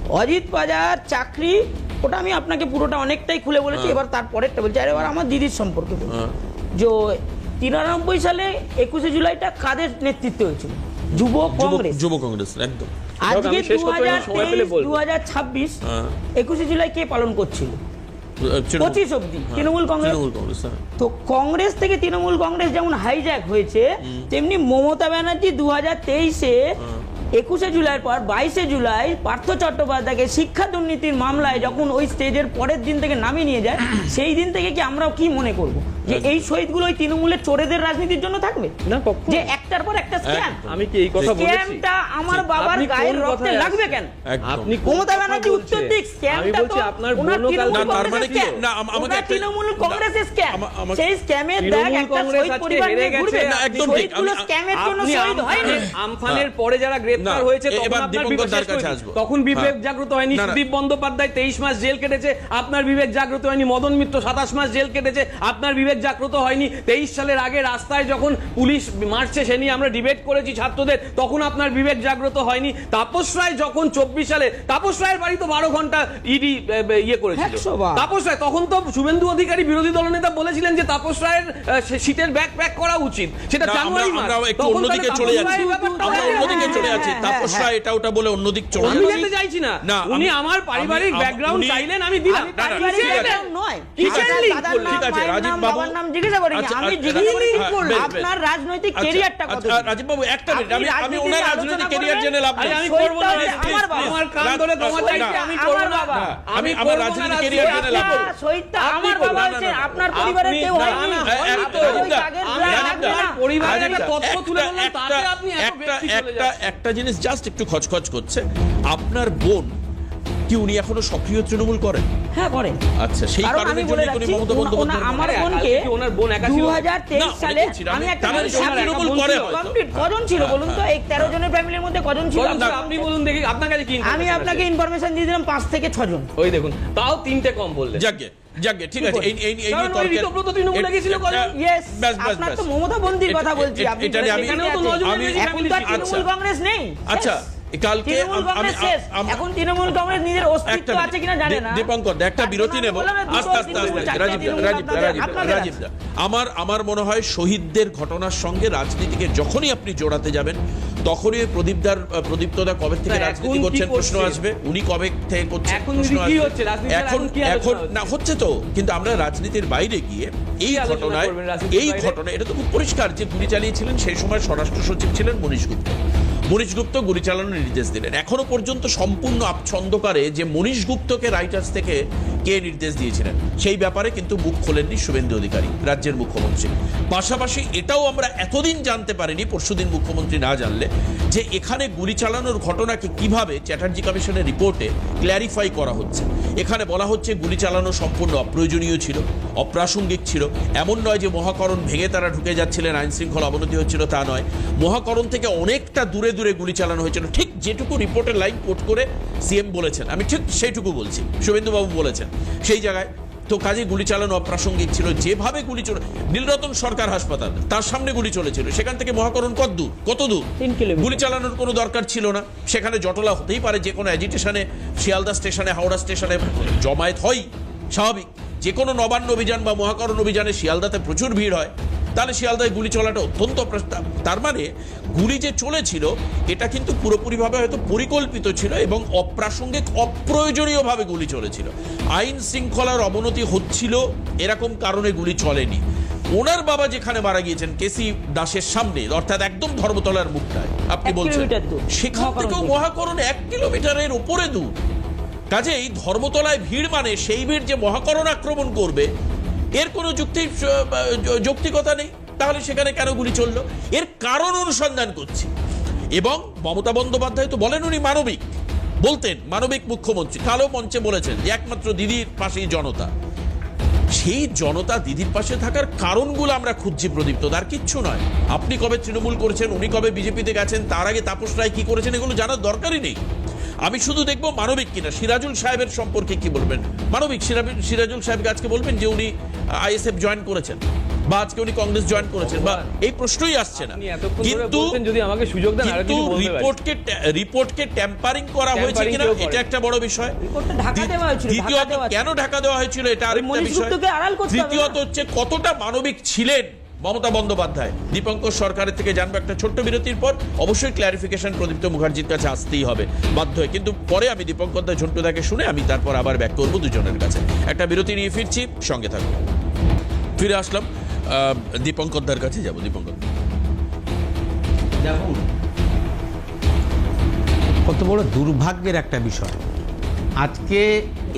অজিত পাজার চাকরি, ওটা আমি আপনাকে পুরোটা অনেকটাই খুলে বলেছি, এবার তারপরেরটা বলছি। আর এবার আমার দিদির সম্পর্কে বলছি, যে 93 সালে 21শে জুলাইটা কাদের নেতৃত্বে হয়েছিল? যুব কংগ্রেস। যুব কংগ্রেস একদম। আজকে আমি শেষ করতে পারি, সময় পেলে 2023 বলবো। 2026 21শে জুলাই কে পালন করছিল? তৃণমূল- 25 অব্দি তৃণমূল কংগ্রেস। তৃণমূল কংগ্রেস, হ্যাঁ। তো কংগ্রেস থেকে তৃণমূল কংগ্রেস যেমন হাইজ্যাক হয়েছে, তেমনি মমতা ব্যানার্জি 2023-এ 21শে জুলাইয়ের পর 22শে জুলাই পার্থ চট্টোপাধ্যায়কে শিক্ষা দুর্নীতির মামলায় যখন ওই স্টেজের পরের দিন থেকে নামিয়ে নিয়ে যায়, সেই দিন থেকে কি আমরা কি মনে করব যে এই শহীদগুলো ওই তৃণমূলের চোরেদের রাজনীতির জন্য থাকবে? না, কখনো। যে একটার পর একটা স্ক্যাম, আমি কি এই কথা বলেছি? স্ক্যামটা আমার বাবার আপনি গায়ের কোন রক্তে কথায় লাগবে আসছেন? কেন? একদম। আপনি কোন মমতা কথা ব্যানার্জি বলছেন? উত্তর দিক, আমি স্ক্যামটা বলছি তো আপনার ওনার বোনও তৃণমূল কাল- না, তার মানে কি? কংগ্রেসের না, scam। আমাকে ওটা একটা- তৃণমূল না, কংগ্রেসের স্ক্যাম। আমাকে- সেই স্ক্যামের দাগ তৃণমূল একটা কংগ্রেস শহীদ আজকে পরিবার হেরে নিয়ে গেছে। ঘুরবে। না, একদম ঠিক। শহীদগুলো আমি- স্ক্যামের জন্য আপনি শহীদ হয়নি। আমফানের পরে যারা গ্রেপ্তার না, হয়েছে, এবার তখন আপনার দীপঙ্কর বিবেক দার শেষ কাছে হয়নি। আসবো। তখন বিবেক হ্যাঁ। জাগ্রত হয়নি। না, না। সুদীপ বন্দ্যোপাধ্যায় 23 মাস জেল কেটেছে, আপনার বিবেক জাগ্রত হয়নি। মদন মিত্র 27 মাস জেল কেটেছে, আপনার বিবেক জাগ্রত হয়নি। 23 সালের আগে রাস্তায় যখন পুলিশ মারছে, সে নিয়ে আমরা ডিবেট করেছি ছাত্রদের, তখন আপনার বিবেক জাগ্রত হয়নি। তাপস রায় যখন 24 সালে, তাপস রায়ের বাড়ি তো 12 ঘন্টা ইডি ইয়ে করেছিল। 100 বার। তাপস রায়, তখন তো শুভেন্দু অধিকারী বিরোধী দলনেতা বলেছিলেন যে তাপস রায়ের সিটের ব্যাগ প্যাক করা উচিত। সেটা না, জানুয়ারি মাস। আমরা একটু তখন অন্যদিকে তাহলে চলে তাপস যাচ্ছি, রায়ের ব্যাপারটা আমরা হ্যাঁ, অন্যদিকে হ্যাঁ, চলে হ্যাঁ, যাচ্ছি। হ্যাঁ, তাপস হ্যাঁ। রায় এটা ওটা বলে অন্যদিক চলে আমি যাচ্ছে। যেতে চাইছি না। না, উনি আমি- আমার পারিবারিক আমি- ব্যাকগ্রাউন্ড উনি- চাইলেন, আমি দিলাম। আমি পারিবারিক ঠিক আছে। ব্যাকগ্রাউন্ড নয়। কিসের আপনার লিঙ্ক দাদার করলেন? নাম, ঠিক আছে, মায়ের রাজীব নাম, বাবু- বাবার নাম জিজ্ঞাসা করিনি। আচ্ছা, আমি আচ্ছা, জিজ্ঞাসা করেছি বেশ, বেশ। আপনার রাজনৈতিক আচ্ছা, ক্যারিয়ারটা আচ্ছা, কতদিন? রাজীব বাবু একটা মিনিট, আপনি আমি রাজনীতি ওনার নিয়ে রাজনৈতিক আলোচনা ক্যারিয়ার করবেন? জেনে লাভ নেই। আরে আমি শহীদ করবো না, হচ্ছে রাজনীতি। আমার বাবা। আমার কান ধরে ক্ষমা না, চাইছি, আমি আমার করবো না। বাবা। আমি আমার করবো না রাজনীতি রাজনীতি। ক্যারিয়ার জেনে লাভ নেই। শহীদটা আপনি আমার করুন। বাবা না, হচ্ছে, না, না, আপনার আপনি- পরিবারের কেউ না, হয়নি। না, হয়নি তো, রাজীব ওই দা, দাগের আমি দাগ রাজীব দা, লাগবে না। আপনার পরিবারের রাজীব একটা দা, তথ্য তুলে বললাম, একটা- তাতে আপনি এত ব্যক্তি চলে যাচ্ছেন। একটা জিনিস জাস্ট একটু খচখচ করছে। আপনার বোন কি উনি এখনো সক্রিয় তৃণমূল করেন? হ্যাঁ করেন। আচ্ছা, সেই কারণ আমি কারণের বলে জন্য উনি রাখছি, মমতা বন্দ্যোপাধ্যায় আমার আরে, বোনকে কালকে কি ওনার বোন একা ছিল? 2023 না, সালে অনেকেই ছিল। আমি একটা তারা জিনিস সব আপনাকে তৃণমূল বলছি, করে হয়তো। complete কজন ছিল বলুন তো? এই 13 জনের ফ্যামিলির মধ্যে কজন ছিল? বলুন তো, আপনি বলুন দেখি, আপনার কাছে কি আমি information আপনাকে আছে? ইনফরমেশন দিয়ে দিলাম 5 থেকে 6 জন। ওই দেখুন, তাও 3টে কম বললেন। যাকে যাকে ঠিক আছে, এই এই এই কারণ ওই তর্কের- ঋতব্রত তৃণমূলে গেছিল কজন? ইয়েস, ব্যাস, ব্যাস, আপনার ব্যাস। তো মমতা বন্দির কথা বলছি। আপনি এটা নিয়ে আমি- সেখানেও তো আমি- নজরুল আমি- এখন তো আর আচ্ছা। তৃণমূল কংগ্রেস নেই। আচ্ছা, Yes. কালকে তৃণমূল কংগ্রেস শেষ। এখন তৃণমূল কংগ্রেস নিজের অস্তিত্ব আছে কিনা জানে না। দীপঙ্কর দা, একটা বিরতি নেব, আস্তে আস্তে রাজীব দা, আমার মনে হয় শহীদদের ঘটনার সঙ্গে রাজনীতিকে যখনই আপনি জোড়াতে যাবেন তখনই প্রদীপ্তদা কবে থেকে না, রাজনীতি এখন করছেন কি প্রশ্ন করছে? আসবে, উনি কবে থেকে করছেন এখন প্রশ্ন কি আসবে। হচ্ছে? রাজনীতির এখন কি আলোচনা এখন হচ্ছে? না হচ্ছে তো, কিন্তু আমরা রাজনীতির বাইরে গিয়ে এই আলোচনা ঘটনায় করবেন রাজনীতির বাইরে? ঘটনা এটা তো খুব পরিষ্কার যে গুলি চালিয়েছিলেন সেই সময় স্বরাষ্ট্র সচিব ছিলেন মনীশ গুপ্ত গুলি চালানোর নির্দেশ দিলেন। এখনো পর্যন্ত সম্পূর্ণ আচ্ছন্দকারে যে মনীশ গুপ্তকে রাইটার্স থেকে কে নির্দেশ দিয়েছিলেন সেই ব্যাপারে কিন্তু মুখ খোলেননি শুভেন্দু অধিকারী, রাজ্যের মুখ্যমন্ত্রী। পাশাপাশি এটাও আমরা এতদিন জানতে পারিনি, পরশুদিন মুখ্যমন্ত্রী না জানলে, যে এখানে গুলি চালানোর ঘটনাকে কিভাবে চ্যাটার্জি কমিশনের রিপোর্টে ক্ল্যারিফাই করা হচ্ছে। এখানে বলা হচ্ছে গুলি চালানো সম্পূর্ণ অপ্রয়োজনীয় ছিল, অপ্রাসঙ্গিক ছিল। এমন নয় যে মহাকরণ ভেঙে তারা ঢুকে যাচ্ছিলেন, আইন শৃঙ্খলা অবনতি হচ্ছিল, তা নয়। মহাকরণ থেকে অনেকটা দূরে দূরে গুলি চালানো হয়েছিল, ঠিক যেটুকু রিপোর্টের লাইন কোট করে সিএম বলেছেন, আমি ঠিক সেইটুকু বলছি, শুভেন্দুবাবু বলেছেন সেই জায়গায়। তো কাজে গুলি চালানো অপ্রাসঙ্গিক ছিল। যেভাবে গুলি চলে, নীলরতন সরকার হাসপাতাল, তার সামনে গুলি চলেছিল, সেখান থেকে মহাকরণ কত দূর? 3 কিলোমিটার। গুলি চালানোর কোনো দরকার ছিল না। সেখানে জটলা হতেই পারে, যে কোনো অ্যাজিটেশনে শিয়ালদা স্টেশনে, হাওড়া স্টেশনে জমায়েত হয়, স্বাভাবিক। যে কোনো নবান্ন অভিযান বা মহাকরণ অভিযানে শিয়ালদাতে প্রচুর ভিড় হয়, তাহলে শিয়ালদায় গুলি চলাটা অত্যন্ত তার মানে গুলি যে চলেছিল এটা কিন্তু পুরোপুরিভাবে হয়তো পরিকল্পিত ছিল এবং অপ্রাসঙ্গিক, অপ্রয়োজনীয়ভাবে গুলি চলেছিল। আইন শৃঙ্খলার অবনতি হচ্ছিল এরকম কারণে গুলি চলেনি। ওনার বাবা যেখানে মারা গিয়েছেন কেসি দাসের সামনে, অর্থাৎ একদম ধর্মতলার মুখটায়, আপনি 1 বলছেন কিলোমিটার দূর। সেখান থেকেও মহাকরণ 1 কিলোমিটারের উপরে দূর। কাজেই ধর্মতলায় ভিড় মানে সেই ভিড় যে মহাকরণ আক্রমণ করবে এর কোনো যৌক্তিকতা নেই। তাহলে সেখানে কেন গুলি চললো? এর কারণ অনুসন্ধান করছি। এবং মমতা বন্দ্যোপাধ্যায় তো বলেন উনি মানবিক, বলতেন মানবিক মুখ্যমন্ত্রী, কালো মঞ্চে বলেছেন যে একমাত্র দিদির পাশেই জনতা। সেই জনতা দিদির পাশে থাকার কারণগুলো আমরা খুঁজছি প্রদীপ্ত, আর কিচ্ছু নয়। আপনি কবে তৃণমূল করেছেন, উনি কবে বিজেপিতে গেছেন, তার আগে তাপস রায় কি করেছেন, এগুলো জানার দরকারই নেই। আমি শুধু দেখবো মানবিক কিনা। সিরাজুল সাহেবের সম্পর্কে কি বলবেন? মানবিক সিরাজুল সাহেবকে আজকে বলবেন যে উনি আইএসএফ জয়েন করেছেন বা আজকে উনি কংগ্রেস জয়েন করেছেন, বা এই প্রশ্নই আসছে না। আপনি এতক্ষণ ধরে কিন্তু বলছেন, যদি আমাকে সুযোগ দেন আরো কিছু বলতে পারি। রিপোর্টকে ট্যাম্পারিং করা হয়েছে কিনা এটা একটা বড় বিষয়। রিপোর্টটা ঢাকা দেওয়া হয়েছিল, দ্বিতীয়ত ঢাকা দেওয়া কেন ঢাকা দেওয়া হয়েছিল এটা আরেকটা মনীশ বিষয়। গুপ্তকে আড়াল করতে হবে না। তৃতীয়ত হচ্ছে কতটা মানবিক ছিলেন মমতা বন্দ্যোপাধ্যায়। দীপঙ্কর সরকারের থেকে জানবো একটা ছোট্ট বিরতির পর। অবশ্যই ক্ল্যারিফিকেশন প্রদীপ্ত মুখার্জির কাছে আসতেই হবে বাধ্য হয়ে, কিন্তু পরে আমি দীপঙ্কর দা ঝন্টুদাকে শুনে আমি তারপর আবার ব্যাক করবো দুজনের কাছে। একটা বিরতি নিয়ে ফিরছি, সঙ্গে থাকবো। ফিরে আসলাম, দীপঙ্কর দার কাছে যাবো। দীপঙ্কর, দেখুন, কত বড় দুর্ভাগ্যের একটা বিষয়। আজকে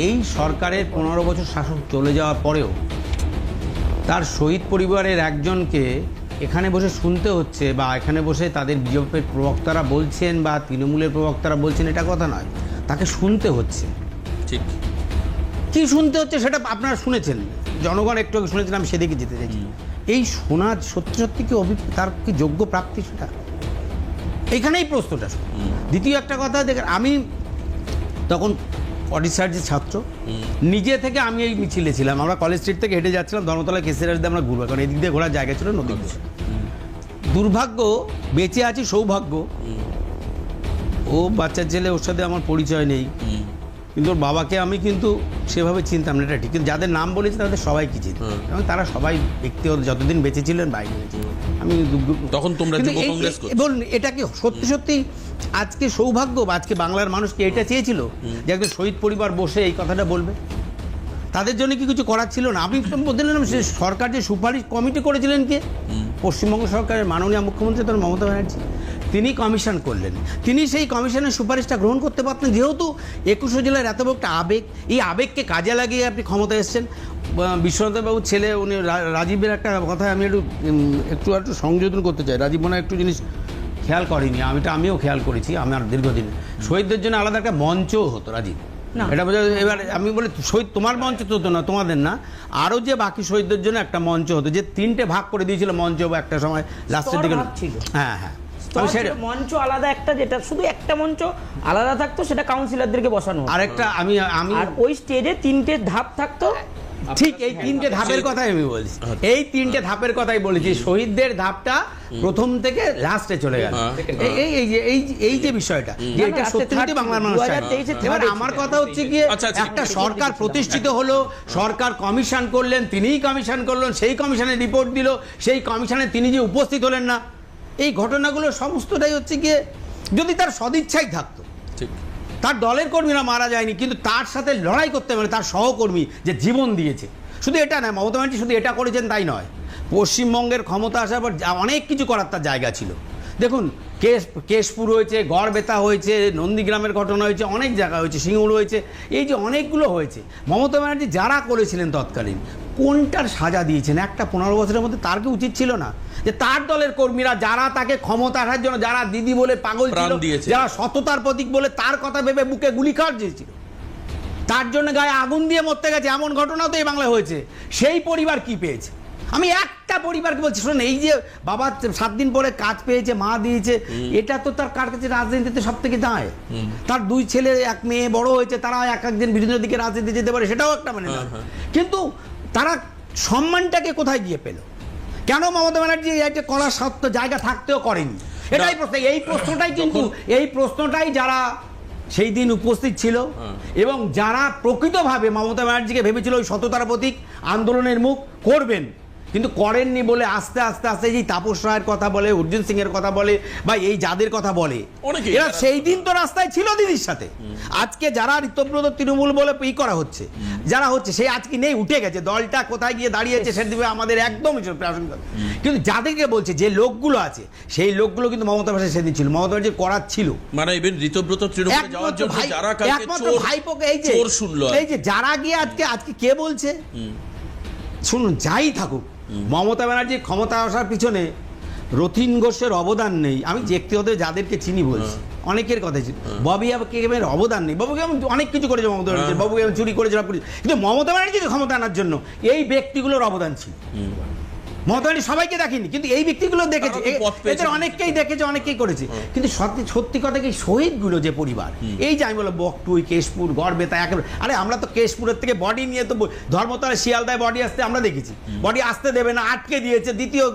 এই সরকারের 15 বছর শাসন চলে যাওয়ার পরেও তার শহীদ পরিবারের একজনকে এখানে বসে শুনতে হচ্ছে, বা এখানে বসে তাদের বিজেপির প্রবক্তারা বলছেন বা তৃণমূলের প্রবক্তারা বলছেন, এটা কথা নয়, তাকে শুনতে হচ্ছে। ঠিক কি শুনতে হচ্ছে সেটা আপনারা শুনেছেন, জনগণ একটু আগে শুনেছেন, আমি সেদিকে যেতে চাইছি। এই শোনা সত্যি সত্যি কি তার কি যোগ্য প্রাপ্তি, সেটা এখানেই প্রশ্নটা। দ্বিতীয় একটা কথা দেখেন, আমি তখন অডিসার্জের ছাত্র, নিজে থেকে আমি এই মিছিলে ছিলাম। আমরা কলেজ স্ট্রিট থেকে হেঁটে যাচ্ছিলাম ধর্মতলা কেসের আসতে, আমরা ঘুরবো, কারণ এদিক দিয়ে ঘোরার জায়গা ছিল নদী। দুর্ভাগ্য, বেঁচে আছি সৌভাগ্য, ও বাচ্চার ছেলে, ওর সাথে আমার পরিচয় নেই, কিন্তু ওর বাবাকে আমি কিন্তু সেভাবে চিনতাম না, এটা ঠিক। কিন্তু যাদের নাম বলেছি তাদের সবাইকে চিনতাম, এবং তারা সবাই ব্যক্তিগত যতদিন বেঁচে ছিলেন বাইরে আমি। তখন তোমরা যুব কংগ্রেস করছো। বলুন, এটা কি সত্যি সত্যি আজকে সৌভাগ্য, বা আজকে বাংলার মানুষকে এটা চেয়েছিল যে একজন শহীদ পরিবার বসে এই কথাটা বলবে? তাদের জন্য কি কিছু করার ছিল না? আপনি বললেন সরকার যে সুপারিশ কমিটি করেছিলেন কে? পশ্চিমবঙ্গ সরকারের মাননীয় মুখ্যমন্ত্রী তখন মমতা ব্যানার্জি, তিনি কমিশন করলেন। তিনি সেই কমিশনের সুপারিশটা গ্রহণ করতে পারতেন, যেহেতু 21 জেলার এত বড় একটা আবেগ, এই আবেগকে কাজে লাগিয়ে আপনি ক্ষমতায় এসেছেন। বিশ্বনাথবাবুর ছেলে উনি রাজীবের একটা কথা আমি একটু সংযোজন করতে চাই। রাজীব মনে হয় একটু জিনিস খেয়াল করেনি, আমিও খেয়াল করেছি। আমার দীর্ঘদিন শহীদদের জন্য আলাদা একটা মঞ্চও হতো রাজীব, এটা বোঝা। এবার আমি বলি শহীদ তোমার মঞ্চ তো হতো না, তোমাদের না, আরও যে বাকি শহীদদের জন্য একটা মঞ্চ হতো, যে 3টে ভাগ করে দিয়েছিল মঞ্চ, বা একটা সময় লাস্টের দিকে। হ্যাঁ হ্যাঁ, মঞ্চ আলাদা একটা, যেটা শুধু একটা মঞ্চ আলাদা থাকতো, সেটা কাউন্সিলরদেরকে বসানো। আরেকটা আমি আর ওই স্টেজে 3টে ধাপ থাকতো, ঠিক এই তিনটে ধাপের কথাই আমি বলছি, এই তিনটে ধাপের কথাই বলেছি। শহীদদের ধাপটা প্রথম থেকে লাস্টে চলে গেল। এই যে বিষয়টা, যে এটা সত্যি বাংলার মানুষ চায়। এবার আমার কথা হচ্ছে গিয়ে একটা সরকার প্রতিষ্ঠিত হলো, সরকার কমিশন করলেন, তিনিই কমিশন করলেন, সেই কমিশনের রিপোর্ট দিল, সেই কমিশনে তিনি যে উপস্থিত হলেন না, এই ঘটনাগুলো সমস্তটাই হচ্ছে গিয়ে, যদি তার সদিচ্ছাই থাকতো, তার দলের কর্মীরা মারা যায়নি, কিন্তু তার সাথে লড়াই করতে পারে তার সহকর্মী যে জীবন দিয়েছে। শুধু এটা নয়, মমতা ব্যানার্জি শুধু এটা করেছেন তাই নয়, পশ্চিমবঙ্গের ক্ষমতা আসার পর অনেক কিছু করার তার জায়গা ছিল। দেখুন, কেশপুর হয়েছে, গড়বেতা হয়েছে, নন্দীগ্রামের ঘটনা হয়েছে, অনেক জায়গা হয়েছে, সিঙ্গুর হয়েছে, এই যে অনেকগুলো হয়েছে, মমতা ব্যানার্জি যারা করেছিলেন তৎকালীন, কোনটার সাজা দিয়েছেন? একটা 15 বছরের মধ্যে তার কি উচিত ছিল না যে তার দলের কর্মীরা যারা তাকে ক্ষমতা আসার জন্য, যারা দিদি বলে পাগল ছিল, যারা সততার প্রতীক বলে তার কথা ভেবে বুকে গুলি খাওয়ার চেয়েছিল, তার জন্য গায়ে আগুন দিয়ে মরতে গেছে, এমন ঘটনাও তো এই বাংলায় হয়েছে, সেই পরিবার কি পেয়েছে? আমি একটা পরিবারকে বলছি, শুনুন, এই যে বাবা 7 দিন পরে কাজ পেয়েছে, মা দিয়েছে, এটা তো তার কার কাছে রাজনীতিতে সব থেকে দায়। তার 2 ছেলে 1 মেয়ে বড় হয়েছে, তারা একদিন বিভিন্ন দিকে রাজনীতি যেতে পারে, সেটাও একটা মানে না। কিন্তু তারা সম্মানটাকে কোথায় গিয়ে পেল? কেন মমতা ব্যানার্জি এটা করার সত্য জায়গা থাকতেও করেনি? এটাই প্রশ্ন। এই প্রশ্নটাই কিন্তু, এই প্রশ্নটাই যারা সেই দিন উপস্থিত ছিল এবং যারা প্রকৃতভাবে মমতা ব্যানার্জিকে ভেবেছিল ওই সততার প্রতীক, আন্দোলনের মুখ করবেন, কিন্তু করেননি বলে আস্তে আস্তে আস্তে এই তাপস রায়ের কথা বলে, অর্জুন সিং এর কথা বলে, বা এই যাদের কথা বলে, এরা সেই দিন তো রাস্তায় ছিল দিদির সাথে। আজকে যারা ঋতব্রত তৃণমূল বলে ই করা হচ্ছে, যারা হচ্ছে, সেই আজকে নেই, উঠে গেছে, দলটা কোথায় গিয়ে দাঁড়িয়েছে সেটা দিবে আমাদের একদম প্রাসঙ্গিক। কিন্তু যাদেরকে বলছে, যে লোকগুলো আছে, সেই লোকগুলো কিন্তু মমতা ব্যানার্জি সেদিন ছিল, মমতা ব্যানার্জি করার ছিল। মানে ইভেন ঋতব্রত তৃণমূলে যাওয়ার জন্য যারা একমাত্র ভাইপোকে, এই যে যারা গিয়ে আজকে কে বলছে, শুনুন, যাই থাকুক, মমতা ব্যানার্জির ক্ষমতা আসার পিছনে রথীন ঘোষের অবদান নেই। আমি ব্যক্তিগত যাদেরকে চিনি বলছি, অনেকের কথা ছিল, ববি আকেমের অবদান নেই। বাবুকে অনেক কিছু করেছে মমতা ব্যানার্জি, বাবুকে চুরি করেছে, কিন্তু মমতা ব্যানার্জিকে ক্ষমতা আনার জন্য এই ব্যক্তিগুলোর অবদান ছিল। মমতা ব্যানার্জি সবাইকে দেখেনি, কিন্তু এই ব্যক্তিগুলো দেখেছে, এদের অনেককেই দেখেছে, অনেককেই করেছে। কিন্তু সত্যি কথা কি, শহীদগুলো যে পরিবার, এই যে আমি বললাম বকটুই, কেশপুর, গড়বেতা, একেবারে, আরে আমরা তো কেশপুরের থেকে বডি নিয়ে তো ধর্মতলা শিয়ালদায় বডি আসতে আমরা দেখেছি, বডি আসতে দেবে না, আটকে দিয়েছে, দ্বিতীয়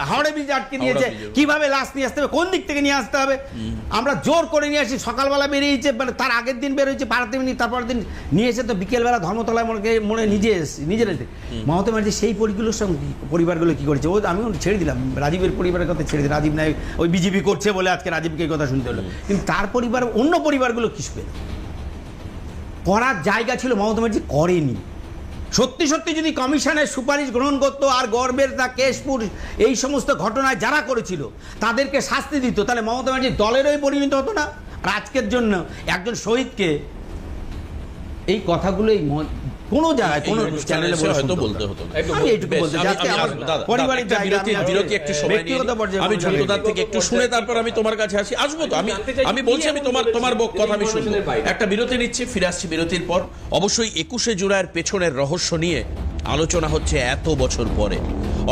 হাওড়া ব্রিজ আটকে দিয়েছে, কিভাবে লাশ নিয়ে আসতে হবে, কোন দিক থেকে নিয়ে আসতে হবে, আমরা জোর করে নিয়ে আসি। সকালবেলা বেরিয়েছে, মানে তার আগের দিন বেরোয়েছে, পাড়াতে মিনিট, তারপর দিন নিয়ে এসে তো বিকেলবেলা ধর্মতলায় মনে নিজের মমতা ব্যানার্জি সেই পরিবারগুলো কি করেছে, ও আমি ছেড়ে দিলাম, রাজীবের পরিবারের কথা ছেড়ে দিই, রাজীব নাই ওই বিজেপি করছে বলে আজকে রাজীবকে এই কথা শুনতে হলো, কিন্তু তার পরিবার, অন্য পরিবারগুলো কি পেল? করার জায়গা ছিল, মমতা ব্যানার্জি করেনি। সত্যি যদি কমিশনের সুপারিশ গ্রহণ করতো, আর গর্বের তা কেশপুর এই সমস্ত ঘটনায় যারা করেছিল তাদেরকে শাস্তি দিত, তাহলে মমতা ব্যানার্জি দলেরই পরিণত হতো না। আর আজকের জন্য একজন শহীদকে এই কথাগুলোই কোনো জায়গায় কোনো চ্যানেলে হয়তো বলতে হতো না। আমি এইটুকু বলতে চাই, আজকে আমার পরিবারের জায়গা, বিরতি একটু সময় নিয়ে আমি ঝন্টুদার থেকে একটু শুনে তারপর আমি তোমার কাছে আসি, আসবো তো, আমি বলছি, আমি তোমার কথা আমি শুনবো। একটা বিরতি নিচ্ছি, ফিরে আসছি বিরতির পর। অবশ্যই 21শে জুলাইয়ের পেছনের রহস্য নিয়ে আলোচনা হচ্ছে এত বছর পরে,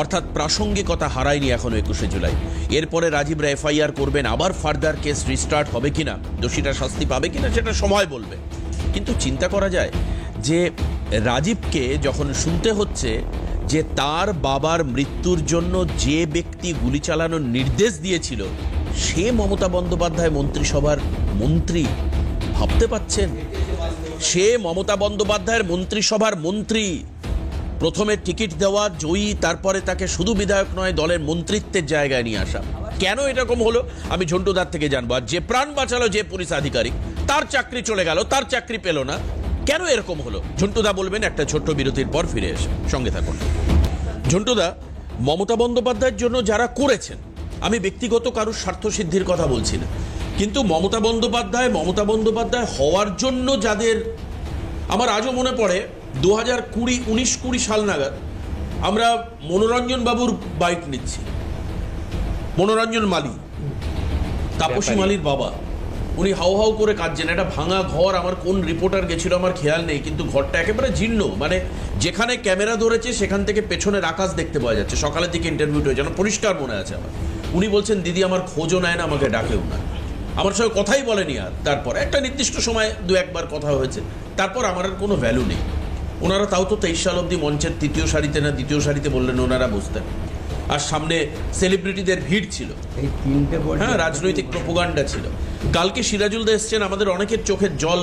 অর্থাৎ প্রাসঙ্গিকতা হারায়নি এখনো 21শে জুলাই। এরপরে রাজীবরা এফআইআর করবেন, আবার ফার্দার কেস রিস্টার্ট হবে কিনা, দোষীরা শাস্তি পাবে কিনা, সেটা সময় বলবে। কিন্তু চিন্তা করা যায় যে রাজীবকে যখন শুনতে হচ্ছে যে তার বাবার মৃত্যুর জন্য যে ব্যক্তি গুলি চালানোর নির্দেশ দিয়েছিল সে মমতা বন্দ্যোপাধ্যায় মন্ত্রিসভার মন্ত্রী, ভাবতে পাচ্ছেন? সে মমতা বন্দ্যোপাধ্যায়ের মন্ত্রিসভার মন্ত্রী, প্রথমে টিকিট দেওয়া, জয়ী, তারপরে তাকে শুধু বিধায়ক নয়, দলের মন্ত্রিত্বের জায়গায় নিয়ে আসা। কেন এরকম হলো আমি ঝন্টুদার থেকে জানবো। আর যে প্রাণ বাঁচালো যে পুলিশ আধিকারিক, তার চাকরি চলে গেল, তার চাকরি পেল না, কেন এরকম হলো? ঝন্টুদা বলবেন একটা ছোট্ট বিরতির পর ফিরে এসে, সঙ্গে থাকুন। ঝন্টুদা, মমতা বন্দ্যোপাধ্যায়ের জন্য যারা করেছেন, আমি ব্যক্তিগত কারোর স্বার্থ সিদ্ধির কথা বলছি না, কিন্তু মমতা বন্দ্যোপাধ্যায় হওয়ার জন্য যাদের, আমার আজও মনে পড়ে 2019-20 সাল নাগাদ আমরা মনোরঞ্জন বাবুর বাইট নিচ্ছি, মনোরঞ্জন মালি, তাপসী মালির বাবা, উনি হাউ হাউ করে কাঁদছেন। একটা ভাঙা ঘর, আমার কোন রিপোর্টার গেছিল আমার খেয়াল নেই, কিন্তু ঘরটা একেবারে জীর্ণ, মানে যেখানে ক্যামেরা ধরেছে সেখান থেকে পেছনের আকাশ দেখতে পাওয়া যাচ্ছে। সকালের দিকে ইন্টারভিউটা যেন পরিষ্কার মনে আছে আমার। উনি বলছেন দিদি আমার খোঁজও নেয় না, আমাকে ডাকেও না, আমার সঙ্গে কথাই বলেনি। আর তারপর একটা নির্দিষ্ট সময় 2-1বার কথা হয়েছে, তারপর আমার আর কোনো ভ্যালু নেই। ওনারা তাও তো 23 সাল অবধি মঞ্চের তৃতীয় সারিতে না দ্বিতীয় সারিতে বললেন ওনারা বসতেন, আর সামনে সেলিব্রিটিদের ভিড় ছিল, হ্যাঁ, রাজনৈতিক প্রোপাগান্ডা ছিল। কালকে সিরাজুল দা এসছেন, আমাদের অনেকের চোখের জল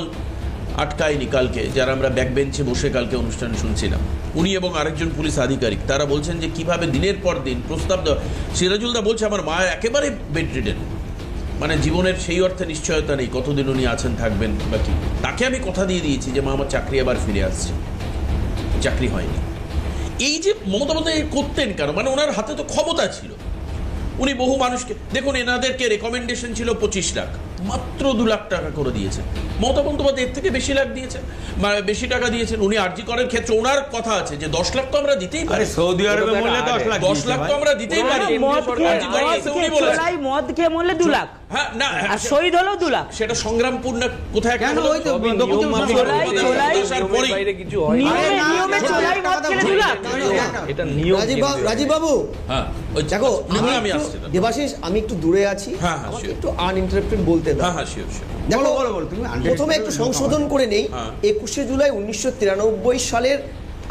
আটকায়নি কালকে, যারা আমরা ব্যাক বেঞ্চে বসে কালকে অনুষ্ঠান শুনছিলাম। উনি এবং আরেকজন পুলিশ আধিকারিক তারা বলছেন যে কিভাবে দিনের পর দিন প্রস্তাব দেওয়া। সিরাজুল দা বলছে আমার মা একেবারে বেডরিডেন, মানে জীবনের সেই অর্থে নিশ্চয়তা নেই কতদিন উনি আছেন থাকবেন বা কি। তাকে আমি কথা দিয়ে দিয়েছি যে মা আমার চাকরি আবার ফিরে আসছে, চাকরি হয়নি। এই যে মমতা বন্দ্যোপাধ্যায় করতেন কেন, মানে ওনার হাতে তো ক্ষমতা ছিল, উনি বহু মানুষকে দেখুন, এনাদেরকে রেকমেন্ডেশন ছিল 25 লাখ, মাত্র 2 লাখ টাকা করে দিয়েছেন। মমতা বন্দ্যোপাধ্যায় এর থেকে বেশি লাখ দিয়েছেন, বেশি টাকা দিয়েছেন। উনি আরজি করের ক্ষেত্রে ওনার কথা আছে যে 10 লাখ তো আমরা দিতেই পারি, সৌদি আরবে মরলে 10 লাখ তো আমরা দিতেই পারি। মদ খেয়ে মরলে 2 লাখ, হ্যাঁ না, আর শহীদ হলেও 2 লাখ। সেটা সংগ্রামপুর না কোথায় একটা হলো? নিয়মে চোলাই মদ খেলে 2 লাখ। এটা নিয়ম। রাজীব বাবু, হ্যাঁ দেখো আমি আসছি না। দেবাশিস, আমি একটু দূরে আছি, হ্যাঁ, আমাকে sure. একটু আনইন্টারাপ্টেড বলতে দাও। হ্যাঁ হ্যাঁ শিওর শিওর। দেখো, বলো, তুমি প্রথমে একটু সংশোধন করে নেই। হ্যাঁ। 21শে জুলাই 1993 সালের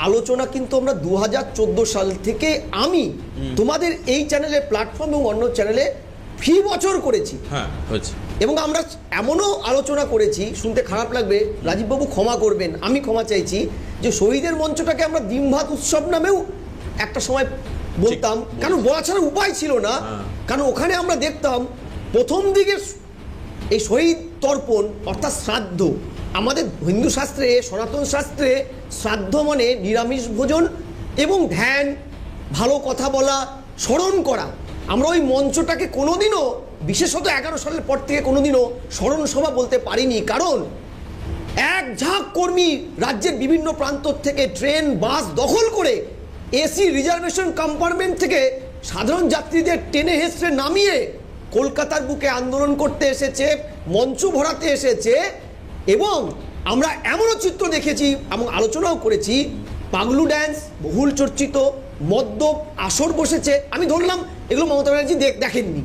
আলোচনা কিন্তু আমরা 2014 সাল থেকে আমি তোমাদের এই চ্যানেলে প্ল্যাটফর্ম এবং অন্য চ্যানেলে ফি বছর করেছি, হ্যাঁ হয়েছে। এবং আমরা এমনও আলোচনা করেছি, শুনতে খারাপ লাগবে রাজীববাবু ক্ষমা করবেন, আমি ক্ষমা চাইছি, যে শহীদের মঞ্চটাকে আমরা ডিম ভাত উৎসব নামেও একটা সময় বলতাম, কারণ বলা ছাড়া উপায় ছিল না। কারণ ওখানে আমরা দেখতাম প্রথম দিকে এই শহীদ তর্পণ অর্থাৎ শ্রাদ্ধ, আমাদের হিন্দু শাস্ত্রে, সনাতন শাস্ত্রে শ্রাদ্ধ মানে নিরামিষ ভোজন এবং ধ্যান, ভালো কথা বলা, স্মরণ করা। আমরা ওই মঞ্চটাকে কোনোদিনও, বিশেষত 11 সালের পর থেকে কোনোদিনও স্মরণ সভা বলতে পারিনি, কারণ এক ঝাঁক কর্মী রাজ্যের বিভিন্ন প্রান্ত থেকে ট্রেন বাস দখল করে এসি রিজার্ভেশন কম্পার্টমেন্ট থেকে সাধারণ যাত্রীদের টেনে হেঁচড়ে নামিয়ে কলকাতার বুকে আন্দোলন করতে এসেছে, মঞ্চ ভরাতে এসেছে। এবং আমরা এমনও চিত্র দেখেছি এবং আলোচনাও করেছি, পাগলু ড্যান্স বহুল চর্চিত, মদ্যপ আসর বসেছে। আমি ধরলাম এগুলো মমতা ব্যানার্জি দেখেননি,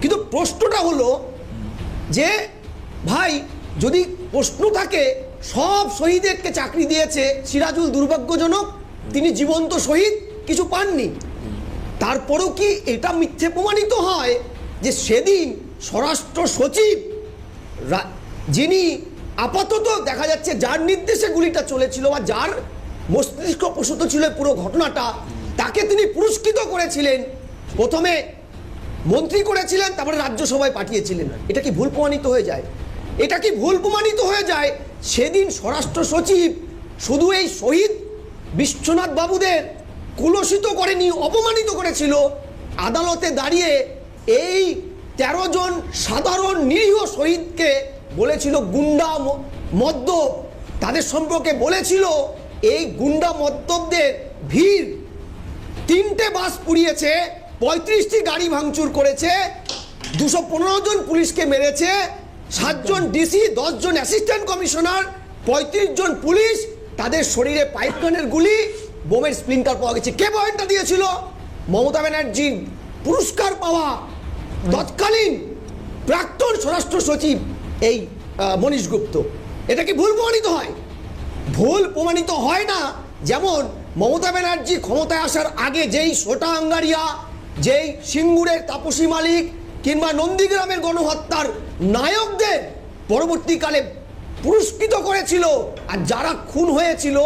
কিন্তু প্রশ্নটা হলো যে ভাই, যদি প্রশ্ন থাকে সব শহীদকে চাকরি দিয়েছে, সিরাজুল দুর্ভাগ্যজনক, তিনি জীবন্ত শহীদ, কিছু পাননি, তারপরেও কি এটা মিথ্যে প্রমাণিত হয় যে সেদিন স্বরাষ্ট্র সচিব, যিনি আপাতত দেখা যাচ্ছে যার নির্দেশে গুলিটা চলেছিল বা যার মস্তিষ্ক প্রসূত ছিল পুরো ঘটনাটা, তাকে তিনি পুরস্কৃত করেছিলেন, প্রথমে মন্ত্রী করেছিলেন, তারপরে রাজ্যসভায় পাঠিয়েছিলেন। এটা কি ভুল প্রমাণিত হয়ে যায়? এটা কি ভুল প্রমাণিত হয়ে যায়? সেদিন স্বরাষ্ট্র সচিব শুধু এই শহীদ বিশ্বনাথ বাবুদের কুলসিত করেনি, অপমানিত করেছিল। আদালতে দাঁড়িয়ে এই 13 জন সাধারণ নিরীহ শহীদকে বলেছিল গুন্ডা মদ্যপ, তাদের সম্পর্কে বলেছিল এই গুন্ডা মদ্যপদের ভিড়, 3টে বাস পুড়িয়েছে, 35টি গাড়ি ভাঙচুর করেছে, 215 জন পুলিশকে মেরেছে, 7 জন ডিসি, 10 জন অ্যাসিস্ট্যান্ট কমিশনার, 35 জন পুলিশ, তাদের শরীরে পাইপগানের গুলি, বোমের স্প্লিন্টার পাওয়া গেছে। কে পয়েন্টটা দিয়েছিল? মমতা ব্যানার্জি পুরস্কার পাওয়া তৎকালীন প্রাক্তন স্বরাষ্ট্র সচিব এই মনীশ গুপ্ত। এটা কি ভুল প্রমাণিত হয়? ভুল প্রমাণিত হয় না। যেমন মমতা ব্যানার্জি ক্ষমতায় আসার আগে যেই সোটা আঙ্গারিয়া, যেই সিঙ্গুরের তাপসী মালিক কিংবা নন্দীগ্রামের গণহত্যার নায়কদের পরবর্তীকালে পুরস্কৃত করেছিল, আর যারা খুন হয়েছিল,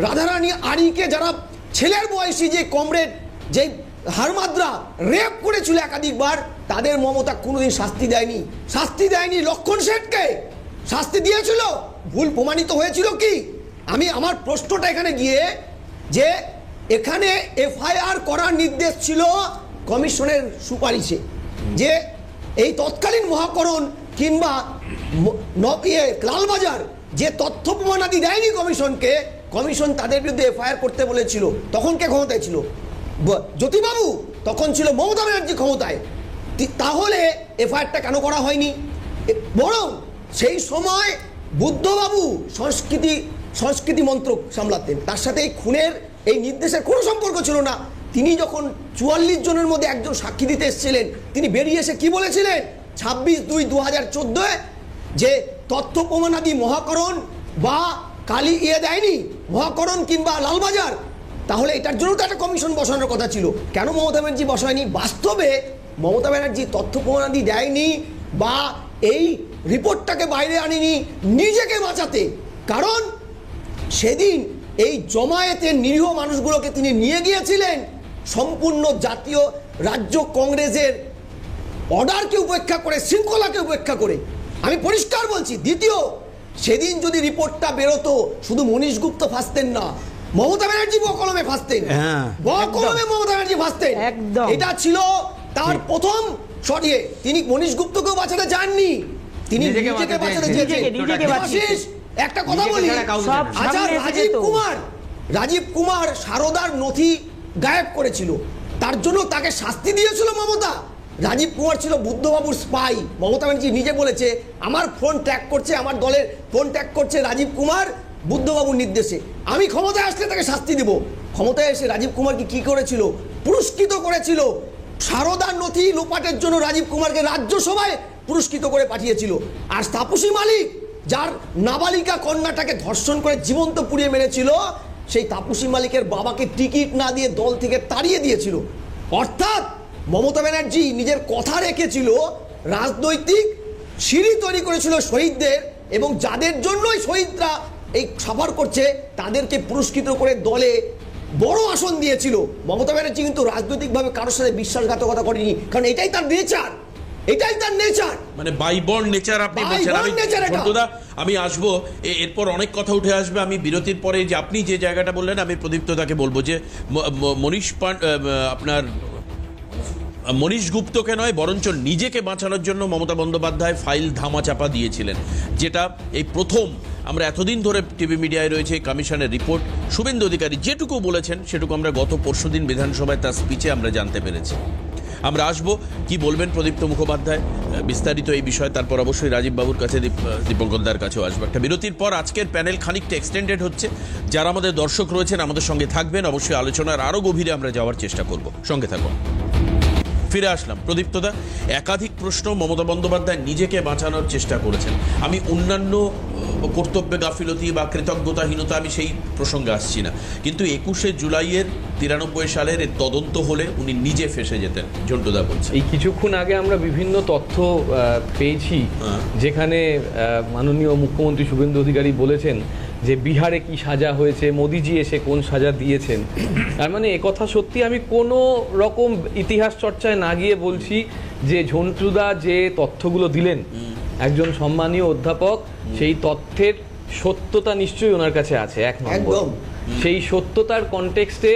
রাধারানী আরিকে যারা ছেলের বয়সী যে কমরেড, যে হারমাদ্রা রেপ করেছিল একাধিকবার, তাদের মমতা কোনোদিন শাস্তি দেয়নি। শাস্তি দেয়নি লক্ষণ শেঠকে, শাস্তি দিয়েছিল। ভুল প্রমাণিত হয়েছিল কি? আমার প্রশ্নটা এখানে গিয়ে যে এখানে এফআইআর করার নির্দেশ ছিল কমিশনের সুপারিশে, যে এই তৎকালীন মহাকরণ কিংবা লালবাজার যে তথ্য প্রমাণাদি দেয়নি কমিশনকে, কমিশন তাদের বিরুদ্ধে এফআইআর করতে বলেছিল। তখন কে ক্ষমতায় ছিল? জ্যোতিবাবু। তখন ছিল মমতা ব্যানার্জি ক্ষমতায়। তাহলে এফআইআরটা কেন করা হয়নি? বরং সেই সময় বুদ্ধবাবু সংস্কৃতি মন্ত্রক সামলাতেন, তার সাথে এই খুনের এই নির্দেশের কোনো সম্পর্ক ছিল না। তিনি যখন 44 জনের মধ্যে একজন সাক্ষী দিতে এসেছিলেন, তিনি বেরিয়ে এসে কি বলেছিলেন? 26/2/2014 যে তথ্য প্রমাণাদি মহাকরণ বা কালি দেয়নি, মহাকরণ কিংবা লালবাজার, তাহলে এটার জন্য তো একটা কমিশন বসানোর কথা ছিল। কেন মমতা ব্যানার্জি বসায়নি? বাস্তবে মমতা ব্যানার্জি তথ্য প্রমাণাদি দেয়নি বা এই রিপোর্টটাকে বাইরে আনেনি নিজেকে বাঁচাতে। কারণ সেদিন এই জমায়েতের নিরীহ মানুষগুলোকে তিনি নিয়ে গিয়েছিলেন সম্পূর্ণ জাতীয় রাজ্য কংগ্রেসের অর্ডারকে উপেক্ষা করে, শৃঙ্খলাকে উপেক্ষা করে। আমি পরিষ্কার বলছি। দ্বিতীয়, সেদিন যদি রিপোর্টটা বেরোতো, শুধু মনীশ গুপ্ত ফাঁসতেন না, মমতা ব্যানার্জি বকলমে ফাঁসতেন, হ্যাঁ, বকলমে মমতা ব্যানার্জি ফাঁসতেন। একদম। এটা ছিল তার প্রথম সরিয়ে। তিনি মনীশ গুপ্তকেও বাঁচাতে যাননি, তিনি নিজেকে নিজেকে বাঁচাতে বাঁচাতে চেয়েছেন। চেয়েছেন। নিজেকে বাঁচিয়েছেন। দেবাশিস, একটা কথা নিজেকে বলি, ছাড়া কাউকে সব না। আচ্ছা, সামনে এসে যেত। রাজীব কুমার সারদার নথি গায়েব করেছিল, তার জন্য তাকে শাস্তি দিয়েছিল মমতা। রাজীব কুমার ছিল বুদ্ধবাবুর স্পাই। মমতা ব্যানার্জি নিজে বলেছে, আমার ফোন ট্র্যাক করছে, আমার দলের ফোন ট্র্যাক করছে রাজীব কুমার বুদ্ধবাবুর নির্দেশে, আমি ক্ষমতায় আসলে তাকে শাস্তি দেব। ক্ষমতায় এসে রাজীব কুমারকে কি করেছিল? পুরস্কৃত করেছিল। সারদার নথি লোপাটের জন্য রাজীব কুমারকে রাজ্যসভায় পুরস্কৃত করে পাঠিয়েছিল। আর তাপসী মালিক, যার নাবালিকা কন্যাটাকে ধর্ষণ করে জীবন্ত পুড়িয়ে মেরেছিল, সেই তাপসী মালিকের বাবাকে টিকিট না দিয়ে দল থেকে তাড়িয়ে দিয়েছিল। অর্থাৎ মমতা ব্যানার্জি নিজের কথা রেখেছিল, রাজনৈতিক সিঁড়ি তৈরি করেছিল শহীদদের, এবং যাদের জন্যই শহীদরা এই সাফার করছে তাদেরকে পুরস্কৃত করে দলে বড় আসন দিয়েছিল। মমতা ব্যানার্জি কিন্তু রাজনৈতিকভাবে কারোর সাথে বিশ্বাসঘাতকতা করেনি, কারণ এটাই তার নেচার, এটাই তার নেচার। মানে বাইবর্ন নেচার আপনি By বলছেন। born আমি nature এটা। ঝন্টুদা, আমি আসবো এরপর অনেক কথা উঠে আসবে। আমি বিরতির পরে যে আপনি যে জায়গাটা বললেন, আমি প্রদীপ্তদাকে বলবো যে আপনার মনীশ গুপ্তকে নয়, বরঞ্চ নিজেকে বাঁচানোর জন্য মমতা বন্দ্যোপাধ্যায় ফাইল ধামাচাপা দিয়েছিলেন, যেটা এই প্রথম। আমরা এতদিন ধরে টিভি মিডিয়ায় রয়েছে কমিশনের রিপোর্ট, শুভেন্দু অধিকারী যেটুকু বলেছেন সেটুকু আমরা গত পরশুদিন বিধানসভায় তার স্পিচে আমরা জানতে পেরেছি। আমরা আসবো কি বলবেন প্রদীপ্ত মুখোপাধ্যায় বিস্তারিত এই বিষয়ে, তারপর অবশ্যই রাজীব বাবুর কাছে, দীপঙ্করদার কাছেও আসবো। একটা বিরতির পর আজকের প্যানেল খানিকটা এক্সটেন্ডেড হচ্ছে। যারা আমাদের দর্শক রয়েছেন আমাদের সঙ্গে থাকবেন, অবশ্যই আলোচনার আরও গভীরে আমরা যাওয়ার চেষ্টা করব। সঙ্গে থাকুন। ফিরে আসলাম। প্রদীপ্তদা, একাধিক প্রশ্ন। মমতা বন্দ্যোপাধ্যায় নিজেকে বাঁচানোর চেষ্টা করেছেন। আমি অন্যান্য কর্তব্যে গাফিলতি বা কৃতজ্ঞতাহীনতা, আমি সেই প্রসঙ্গে আসছি না, কিন্তু 21শে জুলাইয়ের 93 সালের এর তদন্ত হলে উনি নিজে ফেঁসে যেতেন, ঝন্টুদা বলছে। এই কিছুক্ষণ আগে আমরা বিভিন্ন তথ্য পেয়েছি, যেখানে মাননীয় মুখ্যমন্ত্রী শুভেন্দু অধিকারী বলেছেন যে বিহারে কি সাজা হয়েছে, মোদিজি এসে কোন সাজা দিয়েছেন। তার মানে একথা সত্যি। আমি কোনো রকম ইতিহাস চর্চায় না গিয়ে বলছি যে ঝন্টুদা যে তথ্যগুলো দিলেন, একজন সম্মানীয় অধ্যাপক, সেই তথ্যের সত্যতা নিশ্চয়ই ওনার কাছে আছে। এক নম্বর, একদম। সেই সত্যতার কনটেক্সটে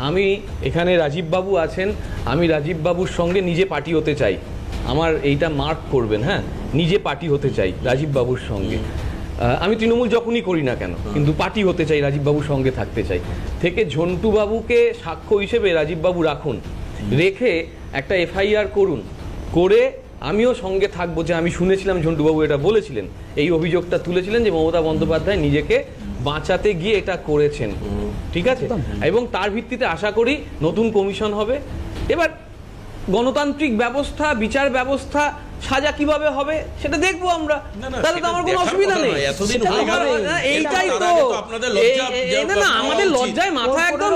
আমি এখানে রাজীব বাবু আছেন, আমি রাজীব বাবুর সঙ্গে নিজে পার্টি হতে চাই। আমার এইটা মার্ক করবেন, হ্যাঁ, নিজে পার্টি হতে চাই রাজীব বাবুর সঙ্গে। আমি তৃণমূল যখনই করি না কেন, কিন্তু পার্টি হতে চাই, রাজীব বাবুর সঙ্গে থাকতে চাই। থেকে ঝন্টু বাবুকে সাক্ষ্য হিসেবে রাজীব বাবু রাখুন, রেখে একটা এফআইআর করুন, করে আমিও সঙ্গে থাকবো। যে আমি শুনেছিলাম ঝন্টুবাবু এটা বলেছিলেন, এই অভিযোগটা তুলেছিলেন যে মমতা বন্দ্যোপাধ্যায় নিজেকে বাঁচাতে গিয়ে এটা করেছেন, ঠিক আছে? এবং তার ভিত্তিতে আশা করি নতুন কমিশন হবে। এবার গণতান্ত্রিক ব্যবস্থা, বিচার ব্যবস্থা সাজা কিভাবে হবে সেটা দেখবো আমরা, তাহলে তো আমার কোনো অসুবিধা নেই। এইটাই তো, না আমাদের লজ্জায় মাথা একদম,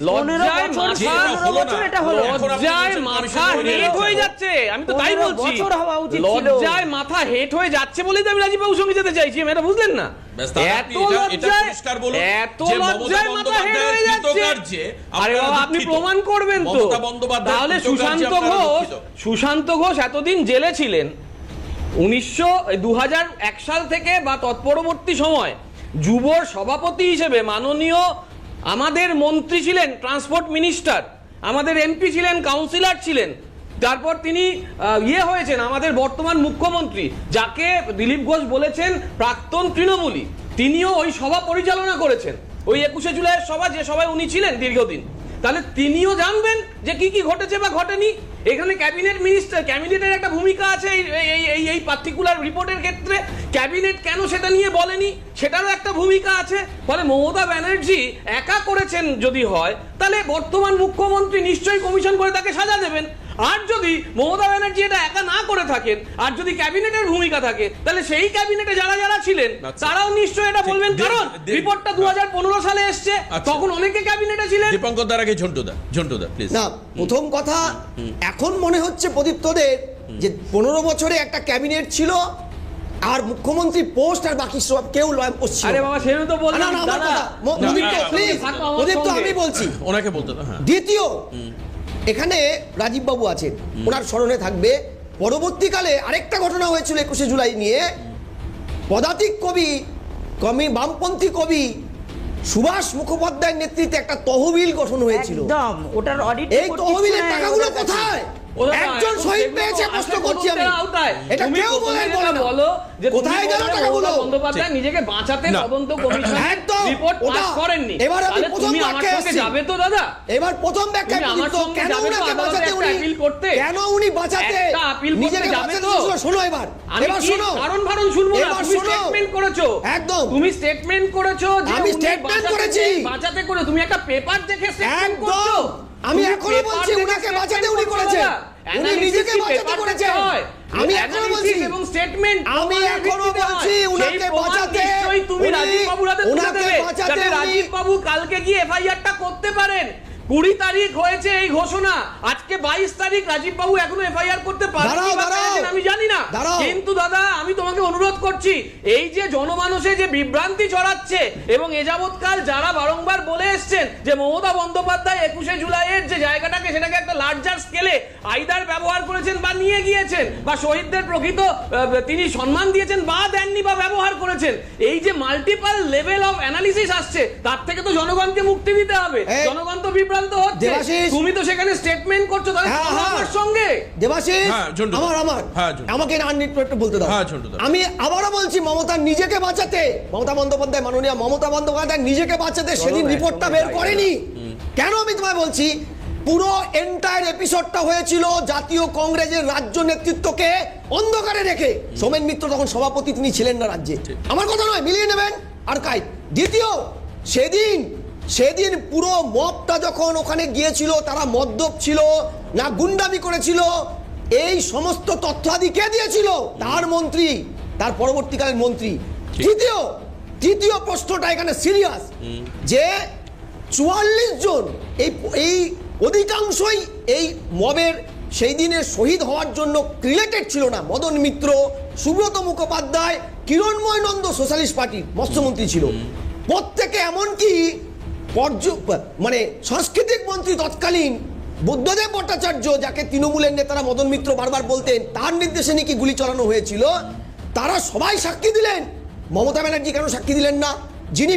লজ্জায় মাথা হেট হয়ে যাচ্ছে। আমি তো তাই বলছি, লজ্জায় মাথা হেট হয়ে যাচ্ছে বলেই তো আমি রাজীব বাবুর সঙ্গে যেতে চাইছি। এটা বুঝলেন না? এত লজ্জায় মাথা হেট হয়ে যাচ্ছে। আরে বাবা, আপনি প্রমাণ করবেন তো? তাহলে সুশান্ত ঘোষ এতদিন জেলে ছিলেন, 2001 সাল থেকে বা তৎপরবর্তী সময় যুবর সভাপতি হিসেবে মাননীয় আমাদের মন্ত্রী ছিলেন, ট্রান্সপোর্ট মিনিস্টার, আমাদের এমপি ছিলেন, কাউন্সিলর ছিলেন, তারপর তিনি হয়েছেন আমাদের বর্তমান মুখ্যমন্ত্রী, যাকে দিলীপ ঘোষ বলেছেন প্রাক্তন তৃণমূলী। তিনিও ওই সভা পরিচালনা করেছেন, ওই 21শে জুলাইয়ের সভা, যে সভায় উনি ছিলেন দীর্ঘদিন। তাহলে তিনিও জানবেন যে কি কি ঘটেছে বা ঘটেনি। এখানে ক্যাবিনেট মিনিস্টার, ক্যাবিনেটের একটা ভূমিকা আছে এই পার্টিকুলার রিপোর্টের ক্ষেত্রে। ক্যাবিনেট কেন সেটা নিয়ে বলেনি সেটারও একটা ভূমিকা আছে। ফলে মমতা ব্যানার্জি একা করেছেন যদি হয়, তাহলে বর্তমান মুখ্যমন্ত্রী নিশ্চয়ই কমিশন করে তাকে সাজা দেবেন। আর যদি মমতা ব্যানার্জি এটা একা না করে থাকেন, আর যদি ক্যাবিনেটের ভূমিকা থাকে, তাহলে সেই ক্যাবিনেটে যারা যারা ছিলেন তারাও নিশ্চয়ই এটা বলবেন, কারণ রিপোর্টটা 2015 সালে এসছে, তখন অনেকে ক্যাবিনেটে ছিলেন। দীপঙ্কর দার আগে ঝন্টুদা প্লিজ। না, প্রথম কথা, এখন মনে হচ্ছে প্রদীপ্তদের যে 15 বছরে একটা ক্যাবিনেট ছিল আর মুখ্যমন্ত্রী পোস্ট আর বাকি সব কেউ পোস্ট ছিল। আরে বাবা, সেটা তো বললাম না, আমার কথা, প্লিজ প্রদীপ্ত, আমি বলছি ওনাকে বলতে দাও। হ্যাঁ, দ্বিতীয়, এখানে রাজীব বাবু আছেন, ওনার স্মরণে থাকবে পরবর্তীকালে আরেকটা ঘটনা হয়েছিল 21শে জুলাই নিয়ে। পদাতিক কবি বামপন্থী কবি সুভাষ মুখোপাধ্যায়ের নেতৃত্বে একটা তহবিল গঠন হয়েছিল। একদম, ওটার অডিট এই তহবিলের টাকাগুলো কোথায়? একজন শহীদ পেয়েছে, প্রশ্ন করছি আমি। এটা কেউ বলে না, বলো যে কোথায় গেল টাকাগুলো? বন্দ্যোপাধ্যায় নিজেকে বাঁচাতে তদন্ত কমিশন একদম রিপোর্ট পাস করেননি। এবার আমি প্রথম তুমি আমার ব্যাখ্যায় সঙ্গে আসছি। যাবে তো দাদা? এবার প্রথম ব্যাখ্যা তুমি আমার সঙ্গে কেন যাবে তো উনাকে আদালতে বাঁচাতে একটা appeal করতে? কেন উনি বাঁচাতে একটা appeal করতে নিজেকে যাবে বাঁচাতে তো? শোনো এবার আমি শোনো, কারণ শুনবো না। এবার তুমি শোনো। স্টেটমেন্ট করেছো, একদম তুমি স্টেটমেন্ট করেছো যে আমি উনি statement বাঁচাতে করেছি। বাঁচাতে করে তুমি একটা পেপার দেখে স্টেটমেন্ট একদম। করছো। আমি তুমি এখনো paper বলছি দেখে উনাকে statement বাঁচাতে উনি করছো করেছেন। দাদা। উনি নিজেকে বাঁচাতে করেছেন। আমি এখনো বলছি এবং স্টেটমেন্ট আমি এখনো বলছি উনাকে বাঁচাতে তুমি রাজীব বাবুর হাতে তুলে উনাকে দেবে, বাঁচাতে যাতে রাজীব বাবু কালকে গিয়ে এফআইআরটা করতে পারেন। 20 তারিখ হয়েছে এই ঘোষণা, আজকে 22 তারিখ, রাজীব বাবু এখনো এফআইআর করতে পারেনি বা করেছেন আমি জানি না। কিন্তু দাদা, আমি তোমাকে অনুরোধ করছি, এই যে জনমানসে যে বিভ্রান্তি ছড়াচ্ছে এবং এ যাবৎকাল যারা বারংবার বলে এসছেন যে মমতা বন্দ্যোপাধ্যায় 21শে জুলাইয়ের যে জায়গাটাকে সেটাকে একটা লার্জার স্কেলে আইদার ব্যবহার করেছেন বা নিয়ে গিয়েছেন, বা শহীদদের প্রকৃত তিনি সম্মান দিয়েছেন বা দেননি বা ব্যবহার করেছেন, এই যে মাল্টিপল লেভেল অফ অ্যানালিসিস আসছে, তার থেকে তো জনগণকে মুক্তি দিতে হবে। জনগণ তো বিভ্রান্ত হচ্ছে, তুমি তো সেখানে স্টেটমেন্ট করছো, তাহলে আমার সঙ্গে দেবাশিস ঝন্টু দা। আমার হ্যাঁ, ঝন্টু। আমাকে একটু বলতে দাও। হ্যাঁ, ঝন্টু দা। আমি আবারও বলছি, মমতা নিজেকে বাঁচাতে, মমতা বন্দ্যোপাধ্যায়, মাননীয় মমতা বন্দ্যোপাধ্যায় নিজেকে বাঁচাতে সেদিন রিপোর্টটা বের করেনি। কেন আমি তোমায় বলছি, পুরো এন্টায়ার এপিসোডটা হয়েছিল জাতীয় কংগ্রেসের রাজ্য নেতৃত্বকে অন্ধকারে রেখে। সোমেন মিত্র তখন সভাপতি, তিনি ছিলেন না রাজ্যে। আমার কথা নয়, মিলিয়ে নেবেন আর্কাইভ। দ্বিতীয়, সেদিন পুরো মবটা যখন ওখানে গিয়েছিল, তারা মদ্যপ ছিল না গুন্ডামি করেছিল, এই সমস্ত তথ্যাদি কে দিয়েছিল? তার মন্ত্রী, তার পরবর্তীকালের মন্ত্রী। তৃতীয় প্রশ্নটা এখানে সিরিয়াস, যে 44 জন এই অধিকাংশই এই মবের সেই দিনের শহীদ হওয়ার জন্য রিলেটেড ছিল না। মদন মিত্র, সুব্রত মুখোপাধ্যায়, কিরণময় নন্দ সোশ্যালিস্ট পার্টির মৎস্যমন্ত্রী ছিল প্রত্যেকে, এমনকি মানে সাংস্কৃতিক মন্ত্রী তৎকালীন বুদ্ধদেব ভট্টাচার্য, যাকে তৃণমূলের নেতারা মদন মিত্র বারবার বলতেন, তার নির্দেশে নাকি গুলি চালানো হয়েছিল, তারা সবাই সাক্ষী দিলেন। মমতা ব্যানার্জি কেন সাক্ষী দিলেন না, যিনি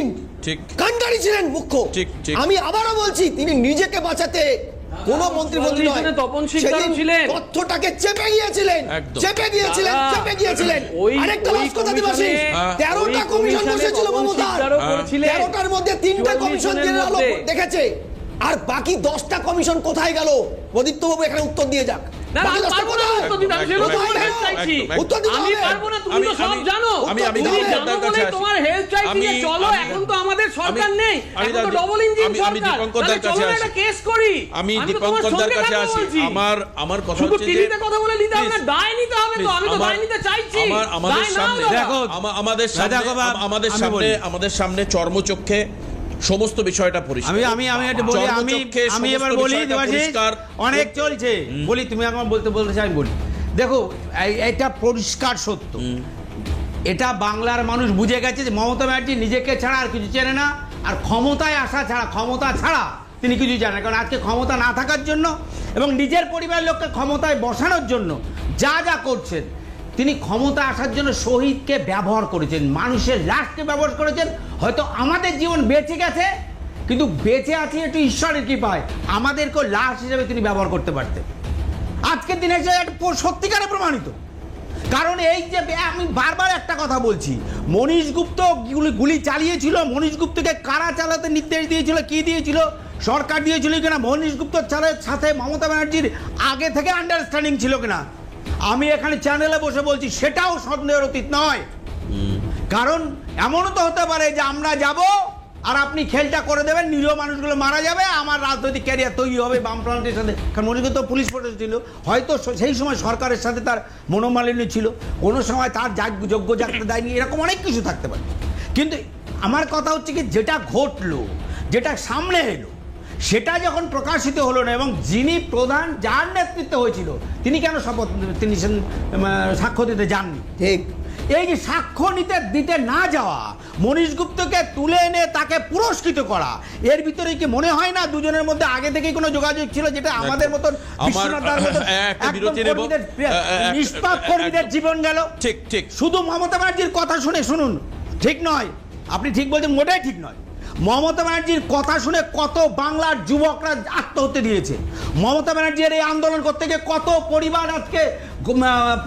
কাণ্ডারি ছিলেন মুখ্য? আমি আবারও বলছি, তিনি নিজেকে বাঁচাতে কোন মন্ত্রী নয়, তথ্যটাকে চেপে গিয়েছিলেন। আরেকটা লাস্ট কথা দিবাসী, 13টা কমিশন বসেছিল মমতার, 13টার মধ্যে 3টা কমিশন জেনারেল দেখেছে, আর বাকি 10টা কমিশন কোথায় গেল? প্রদীপ্ত বাবু এখানে উত্তর দিয়ে যাক। আমি দীপঙ্করদার কাছে আসি। আমার কথা হচ্ছে যে আমাদের সামনে চর্মচক্ষে সমস্ত বিষয়টা পরিষ্কার। আমি একটা বলি, আমি এবার বলি, অনেক চলছে বলি, তুমি আমার বলতে চাই বলি। দেখো, এটা পরিষ্কার সত্য, এটা বাংলার মানুষ বুঝে গেছে যে মমতা ব্যানার্জি নিজেকে ছাড়া আর কিছু চেনে না, আর ক্ষমতায় আসা ছাড়া, ক্ষমতা ছাড়া তিনি কিছু জানেন না। কারণ আজকে ক্ষমতা না থাকার জন্য এবং নিজের পরিবারের লোককে ক্ষমতায় বসানোর জন্য যা যা করছেন, তিনি ক্ষমতা আসার জন্য শহীদকে ব্যবহার করেছেন, মানুষের লাশকে ব্যবহার করেছেন। হয়তো আমাদের জীবন বেঁচে গেছে, কিন্তু বেঁচে আছে একটু ঈশ্বরের কৃপায়, আমাদেরকেও লাশ হিসেবে তিনি ব্যবহার করতে পারতেন। আজকের দিনে সত্যিকারে প্রমাণিত। কারণ এই যে আমি বারবার একটা কথা বলছি, মনীশ গুপ্ত গুলি চালিয়েছিল, মনীশ গুপ্তকে কারা চালাতে নির্দেশ দিয়েছিল, কি দিয়েছিল, সরকার দিয়েছিল কিনা, মনীশ গুপ্তর সাথে মমতা ব্যানার্জির আগে থেকে আন্ডারস্ট্যান্ডিং ছিল কিনা, আমি এখানে চ্যানেলে বসে বলছি সেটাও সন্দেহের অতীত নয়। কারণ এমনও তো হতে পারে যে আমরা যাব, আর আপনি খেলটা করে দেবেন, নিরীহ মানুষগুলো মারা যাবে, আমার রাজনৈতিক ক্যারিয়ার তৈরি হবে বামফ্রন্টের সাথে। কারণ মনিরগুপ্ত তো পুলিশ প্রশাসন ছিল, হয়তো সেই সময় সরকারের সাথে তার মনোমালিন্য ছিল, কোনো সময় তার যোগ্য জাগতে দেয়নি, এরকম অনেক কিছু থাকতে পারে। কিন্তু আমার কথা হচ্ছে কি, যেটা ঘটলো, যেটা সামনে এলো, সেটা যখন প্রকাশিত হলো না, এবং যিনি প্রধান, যার নেতৃত্ব হয়েছিল, তিনি কেন তিনি সাক্ষ্য দিতে যাননি? ঠিক। এই যে সাক্ষ্য দিতে না যাওয়া, মনীশ গুপ্তকে তুলে এনে তাকে পুরস্কৃত করা, এর ভিতরে কি মনে হয় না দুজনের মধ্যে আগে থেকেই কোনো যোগাযোগ ছিল, যেটা আমাদের মতন নিষ্পাপ কর্মীদের জীবন গেল? ঠিক ঠিক। শুধু মমতা ব্যানার্জির কথা শুনে, শুনুন, ঠিক নয়, আপনি ঠিক বলছেন, মোটেই ঠিক নয়। মমতা ব্যানার্জির কথা শুনে কত বাংলার যুবকরা আত্মহত্যা দিয়েছে। মমতা ব্যানার্জির এই আন্দোলন করতে গিয়ে কত পরিবার আজকে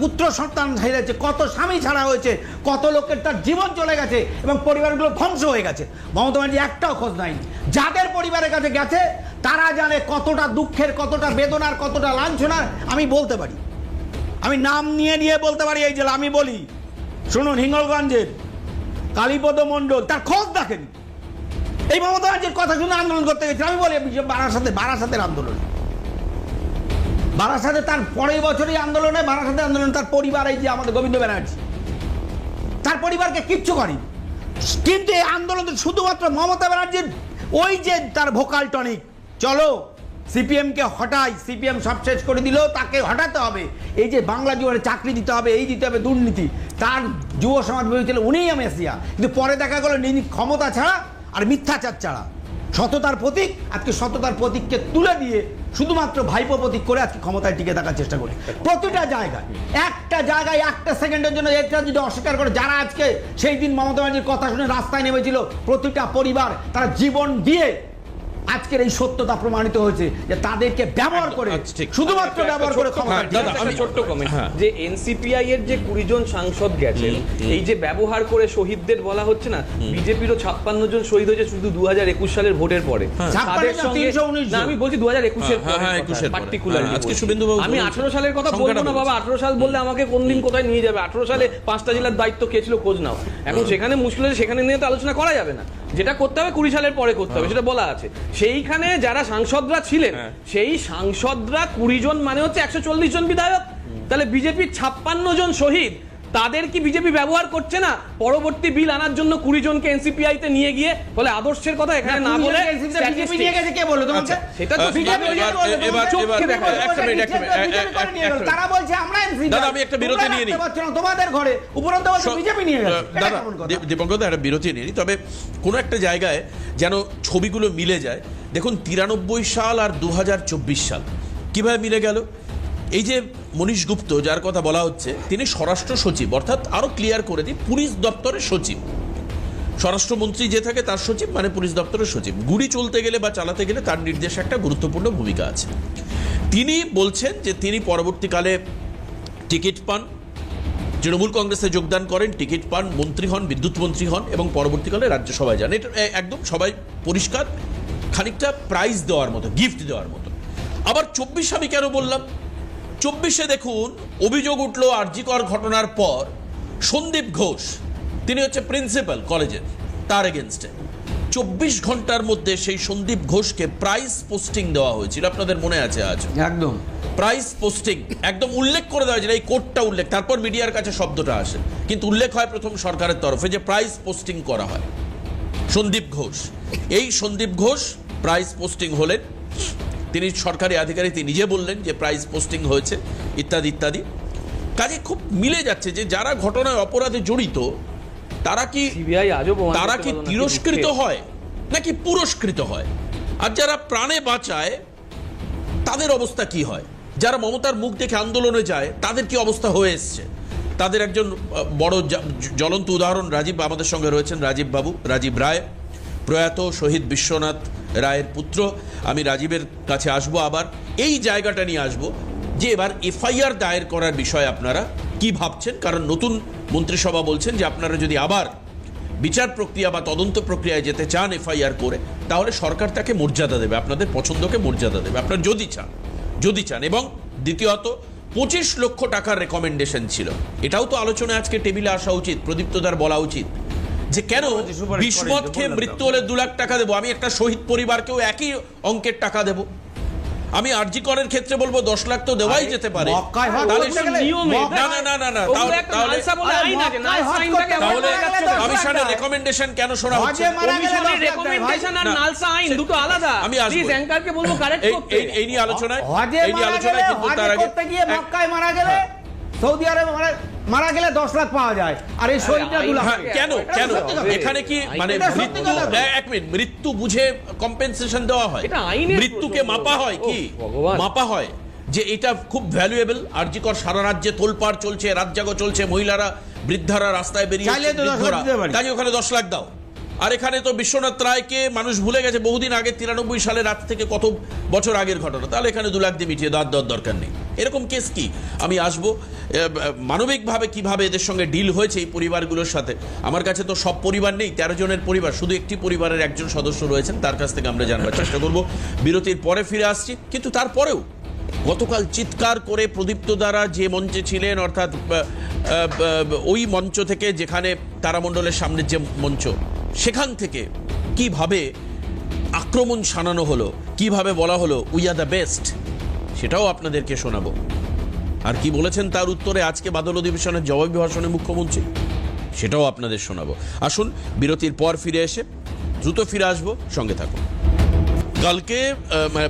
পুত্র সন্তান হারিয়েছে, কত স্বামী ছাড়া হয়েছে, কত লোকের তার জীবন চলে গেছে এবং পরিবারগুলো ধ্বংস হয়ে গেছে। মমতা ব্যানার্জি একটাও খোঁজ নাই। যাদের পরিবারের কাছে গেছে তারা জানে কতটা দুঃখের, কতটা বেদনার, কতটা লাঞ্ছনার। আমি বলতে পারি, আমি নাম নিয়ে নিয়ে বলতে পারি এই জেলা। আমি বলি, শুনুন, হিঙ্গলগঞ্জের কালীপদ মণ্ডল, তার খোঁজ দেখেন। এই মমতা ব্যানার্জির কথা শুনে আন্দোলন করতে গেছে। আমি বলি বারাসাতের আন্দোলন, বারাসাতে তার পরের বছরই আন্দোলনে, বারাসাতে আন্দোলন, তার পরিবার, এই যে আমাদের গোবিন্দ ব্যানার্জি, তার পরিবারকে কিচ্ছু করেনি। কিন্তু এই আন্দোলন শুধুমাত্র মমতা ব্যানার্জির ওই যে তার ভোকাল টনিক, চলো সিপিএমকে হটাই, সিপিএম সব শেষ করে দিল, তাকে হটাতে হবে, এই যে বাংলা জীবনে চাকরি দিতে হবে, এই দিতে হবে, দুর্নীতি, তার যুব সমাজ ভেবেছিল উনিই মেসিয়া। কিন্তু পরে দেখা গেল ক্ষমতা ছাড়া আর মিথ্যাচার ছাড়া, সততার প্রতীক, আজকে সততার প্রতীককে তুলে দিয়ে শুধুমাত্র ভাইপো প্রতীক করে আজকে ক্ষমতায় টিকে থাকার চেষ্টা করে। প্রতিটা জায়গায়, একটা জায়গায় একটা সেকেন্ডের জন্য এটা যদি অস্বীকার করে, যারা আজকে সেই দিন মমতা ব্যানার্জির কথা শুনে রাস্তায় নেমেছিল, প্রতিটা পরিবার তারা জীবন দিয়ে আজকের এই সত্যতা প্রমাণিত হয়েছে যে তাদেরকে ব্যবহার করে, শুধুমাত্র ব্যবহার করে ছোট্ট কমেন্ট, যে এনসিপিআই এর যে 20 জন সাংসদ গেছেন, এই যে ব্যবহার করে শহীদদের বলা হচ্ছে না, বিজেপিরও 56 জন শহীদ হয়েছে শুধু 2021 সালের ভোটের পরে। তাদের সঙ্গে না, আমি বলছি 2021 এর পরে পার্টিকুলারলি। আজকে শুভেন্দু বাবু, আমি 18 সালের কথা বলবো না বাবা, 18 সাল বললে আমাকে কোন দিন কোথায় নিয়ে যাবে। 18 সালে 5টা জেলার দায়িত্ব কে ছিল খোঁজ নাও। এখন সেখানে মুশকিল হয়েছে, সেখানে নিয়ে তো আলোচনা করা যাবে না। যেটা করতে হবে 20 সালের পরে করতে হবে, সেটা বলা আছে। সেইখানে যারা সাংসদরা ছিলেন, সেই সাংসদরা 20 জন মানে হচ্ছে 140 জন বিধায়ক। তাহলে বিজেপির 56 জন শহীদ, তাদের কি বিজেপি ব্যবহার করছে না পরবর্তী বিল আনার জন্য 20 জনকে এনসিপিআই তে নিয়ে গিয়ে? ফলে আদর্শের কথা এখানে না বলে বিজেপি নিয়ে গেছে কে বললো তোমাকে? সেটা তো বিজেপি তারা বলছে আমরা এনসিপি। দাদা আমি একটা বিরতি নিয়ে নিই, তোমাদের ঘরে উপরন্ত বিজেপি নিয়ে গেছে। দাদা দীপঙ্কর দা, একটা বিরতি নিয়ে নিই। তবে কোনো একটা জায়গায় যেন ছবিগুলো মিলে যায়। দেখুন 93 সাল আর 2024 সাল কিভাবে মিলে গেল। এই যে মনীশ গুপ্ত যার কথা বলা হচ্ছে, তিনি স্বরাষ্ট্র সচিব, অর্থাৎ আরো ক্লিয়ার করে দিই, পুলিশ দপ্তরের সচিব। স্বরাষ্ট্রমন্ত্রী যে থাকে তার সচিব মানে পুলিশ দপ্তরের সচিব। গুলি চলতে গেলে বা চালাতে গেলে তার নির্দেশে একটা গুরুত্বপূর্ণ ভূমিকা আছে। তিনি বলছেন যে তিনি পরবর্তীকালে টিকিট পান, তৃণমূল কংগ্রেসে যোগদান করেন, টিকিট পান, মন্ত্রী হন, বিদ্যুৎ মন্ত্রী হন এবং পরবর্তীকালে রাজ্যসভায় যান। এটা একদম সবাই পরিষ্কার, খানিকটা প্রাইজ দেওয়ার মতো, গিফট দেওয়ার মতো। আবার 24 আমি কেন বললাম, 24-এ দেখুন অভিযোগ উঠলো আরজিকর ঘটনার পর, সন্দীপ ঘোষ, তিনি হচ্ছে প্রিন্সিপাল কলেজের, তার এগেনস্টে 24 ঘন্টার মধ্যে সেই সন্দীপ ঘোষকে প্রাইস পোস্টিং দেওয়া হয়েছিল। আপনাদের মনে আছে আজ? একদম প্রাইস পোস্টিং একদম উল্লেখ করে দেওয়া হয়েছিল, এই কোডটা উল্লেখ, তারপর মিডিয়ার কাছে শব্দটা আসে, কিন্তু উল্লেখ হয় প্রথম সরকারের তরফে যে প্রাইস পোস্টিং করা হয় সন্দীপ ঘোষ। এই সন্দীপ ঘোষ প্রাইস পোস্টিং হলেন, তিনি সরকারি আধিকারিক, তিনি নিজে বললেন যে প্রাইস পোস্টিং হয়েছে ইত্যাদি ইত্যাদি। কাজে খুব মিলে যাচ্ছে যে যারা ঘটনায় অপরাধে জড়িত তারা কি তিরস্কৃত হয় নাকি পুরস্কৃত হয়, আর যারা প্রাণে বাঁচায় তাদের অবস্থা কি হয়, যারা মমতার মুখ দেখে আন্দোলনে যায় তাদের কি অবস্থা হয়ে এসছে। তাদের একজন বড় জ্বলন্ত উদাহরণ রাজীব, আমাদের সঙ্গে রয়েছেন রাজীব বাবু, রাজীব রায়, প্রয়াত শহীদ বিশ্বনাথ রায়ের পুত্র। আমি রাজীবের কাছে আসবো, আবার এই জায়গাটা নিয়ে আসবো যে এবার এফআইআর দায়ের করার বিষয়ে আপনারা কি ভাবছেন, কারণ নতুন মন্ত্রিসভা বলছেন যে আপনারা যদি আবার বিচার প্রক্রিয়া বা তদন্ত প্রক্রিয়ায় যেতে চান এফআইআর করে, তাহলে সরকার তাকে মর্যাদা দেবে, আপনাদের পছন্দকে মর্যাদা দেবে, আপনারা যদি চান। এবং দ্বিতীয়ত 25 লক্ষ টাকার রেকমেন্ডেশন ছিল, এটাও তো আলোচনায় আজকে টেবিলে আসা উচিত, প্রদীপ্তদার বলা উচিত যে কেন বিস্মত খেয়ে মৃত্যু হলে 2 লাখ টাকা দেবো, আমি একটা শহীদ পরিবারকেও একই অঙ্কের টাকা দেব। আমি আরজি করের ক্ষেত্রে বলবো 10 লাখ তো দেওয়াই যেতে পারে। তাহলে কমিশনের রেকমেন্ডেশন কেন শোনা হচ্ছে? আমি এই নিয়ে আলোচনায় কিন্তু তার আগে মক্কায় মারা গেলে সৌদি আরবে মারা গেলে 10 লাখ পাওয়া যায়, আর এই শহীদরা 2 লাখ। কেন এখানে কি মানে এক মিনিট, মৃত্যু বুঝে কম্পেনসেশন দেওয়া হয়? মৃত্যুকে মাপা হয় কি? মাপা হয় যে এটা খুব ভ্যালুয়েবল। আরজিকর সারা রাজ্যে তোলপাড় চলছে, রাত জাগো চলছে, মহিলারা বৃদ্ধারা রাস্তায় বেরিয়ে তাই ওখানে 10 লাখ দাও। আর এখানে তো বিশ্বনাথ রায়কে মানুষ ভুলে গেছে বহুদিন আগে, 93 সালে রাত থেকে কত বছর আগের ঘটনা, তাহলে এখানে 2 লাখ দিয়ে মিটিয়ে দেওয়ার দরকার নেই। এরকম কেস কি? আমি আসবো মানবিকভাবে কিভাবে এদের সঙ্গে ডিল হয়েছে এই পরিবারগুলোর সাথে। আমার কাছে তো সব পরিবার নেই, 13 জনের পরিবার, শুধু একটি পরিবারের একজন সদস্য রয়েছেন, তার কাছ থেকে আমরা জানবার চেষ্টা করব। বিরতির পরে ফিরে আসছি। কিন্তু তারপরেও গতকাল চিৎকার করে প্রদীপ্ত দ্বারা যে মঞ্চে ছিলেন, অর্থাৎ ওই মঞ্চ থেকে, যেখানে তারামণ্ডলের সামনের যে মঞ্চ, সেখান থেকে কিভাবে আক্রমণ শানানো হলো, কিভাবে বলা হলো উই আর দ্য বেস্ট, সেটাও আপনাদেরকে শোনাবো। আর কি বলেছেন তার উত্তরে আজকে বাদল অধিবেশনের জবাবি ভাষণে মুখ্যমন্ত্রী, সেটাও আপনাদের শোনাবো। আসুন বিরতির পর ফিরে এসে দ্রুত ফিরে আসবো, সঙ্গে থাকুন। কালকে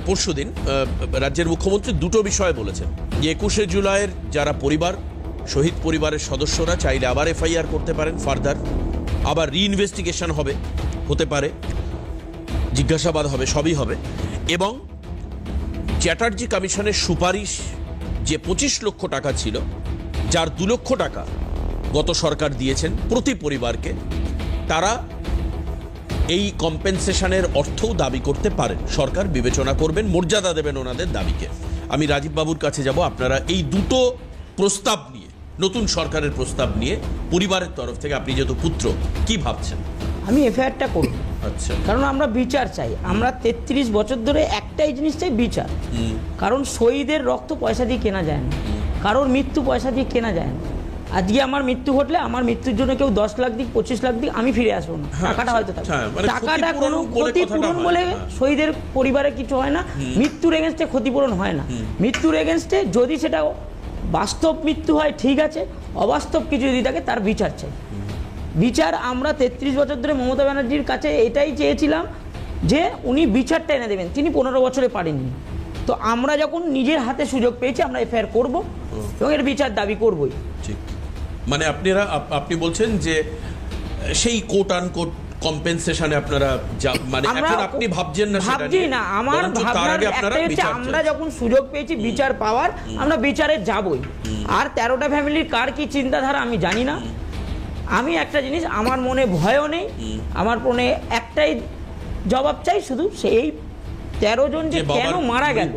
পরশুদিন রাজ্যের মুখ্যমন্ত্রী দুটো বিষয় বলেছেন, যে 21শে জুলাইয়ের যারা পরিবার, শহীদ পরিবারের সদস্যরা চাইলে আবার এফআইআর করতে পারেন, ফার্দার আবার রিইনভেস্টিগেশন হতে পারে, জিজ্ঞাসাবাদ হবে, সবই হবে। এবং চ্যাটার্জি কমিশনের সুপারিশ যে 25 লক্ষ টাকা ছিল, যার 2 লক্ষ টাকা গত সরকার দিয়েছেন প্রতি পরিবারকে, তারা এই কম্পেনসেশনের অর্থও দাবি করতে পারেন। সরকার বিবেচনা করবেন, মর্যাদা দেবেন ওনাদের দাবিকে। আমি রাজীব বাবুর কাছে যাব। আপনারা এই দুটো প্রস্তাব নিয়ে, নতুন সরকারের প্রস্তাব নিয়ে পরিবারের তরফ থেকে, আপনি যেহেতু পুত্র, কি ভাবছেন? আমি এফআইআরটা করব। আচ্ছা, কারণ আমরা বিচার চাই। আমরা 33 বছর ধরে একটাই জিনিস চাই, বিচার। কারণ শহীদের রক্ত পয়সা দিয়ে কেনা যায় না, কারোর মৃত্যু পয়সা দিয়ে কেনা যায় না। আজকে আমার মৃত্যু ঘটলে আমার মৃত্যুর জন্য কেউ 10 লাখ দিক, 25 লাখ দিক, আমি ফিরে আসবো না। টাকাটা হয়তো টাকাটা কোনো ক্ষতিপূরণ বলে শহীদের পরিবারে কিছু হয় না। মৃত্যুর এগেনস্টে ক্ষতিপূরণ হয় না। মৃত্যুর এগেনস্টে যদি সেটা বাস্তব মৃত্যু হয় ঠিক আছে, অবাস্তব কিছু যদি থাকে তার বিচার চাই। বিচার আমরা 33 বছর ধরে মমতা ব্যানার্জির কাছে এটাই চেয়েছিলাম যে উনি বিচারটা এনে দেবেন। তিনি 15 বছরে পারেননি। তো আমরা যখন নিজের হাতে সুযোগ পেয়েছি, আমরা এফআইআর করবো এবং এর বিচার দাবি করবই। ঠিক, মানে আপনি বলছেন যে সেই কোট আনকোট কম্পেনসেশনে আপনারা মানে এখন আপনি ভাবছেন না, ভাবছি না। আমার ভাবনার একটাই হচ্ছে, আমরা যখন সুযোগ পেয়েছি বিচার পাওয়ার, আমরা বিচারে যাবই। আর 13টা ফ্যামিলির কার কি চিন্তাধারা আমি জানি না। আমি একটা জিনিস, আমার মনে ভয়ও নেই, আমার মনে একটাই জবাব চাই, শুধু সেই 13 জন যে কেন মারা গেল,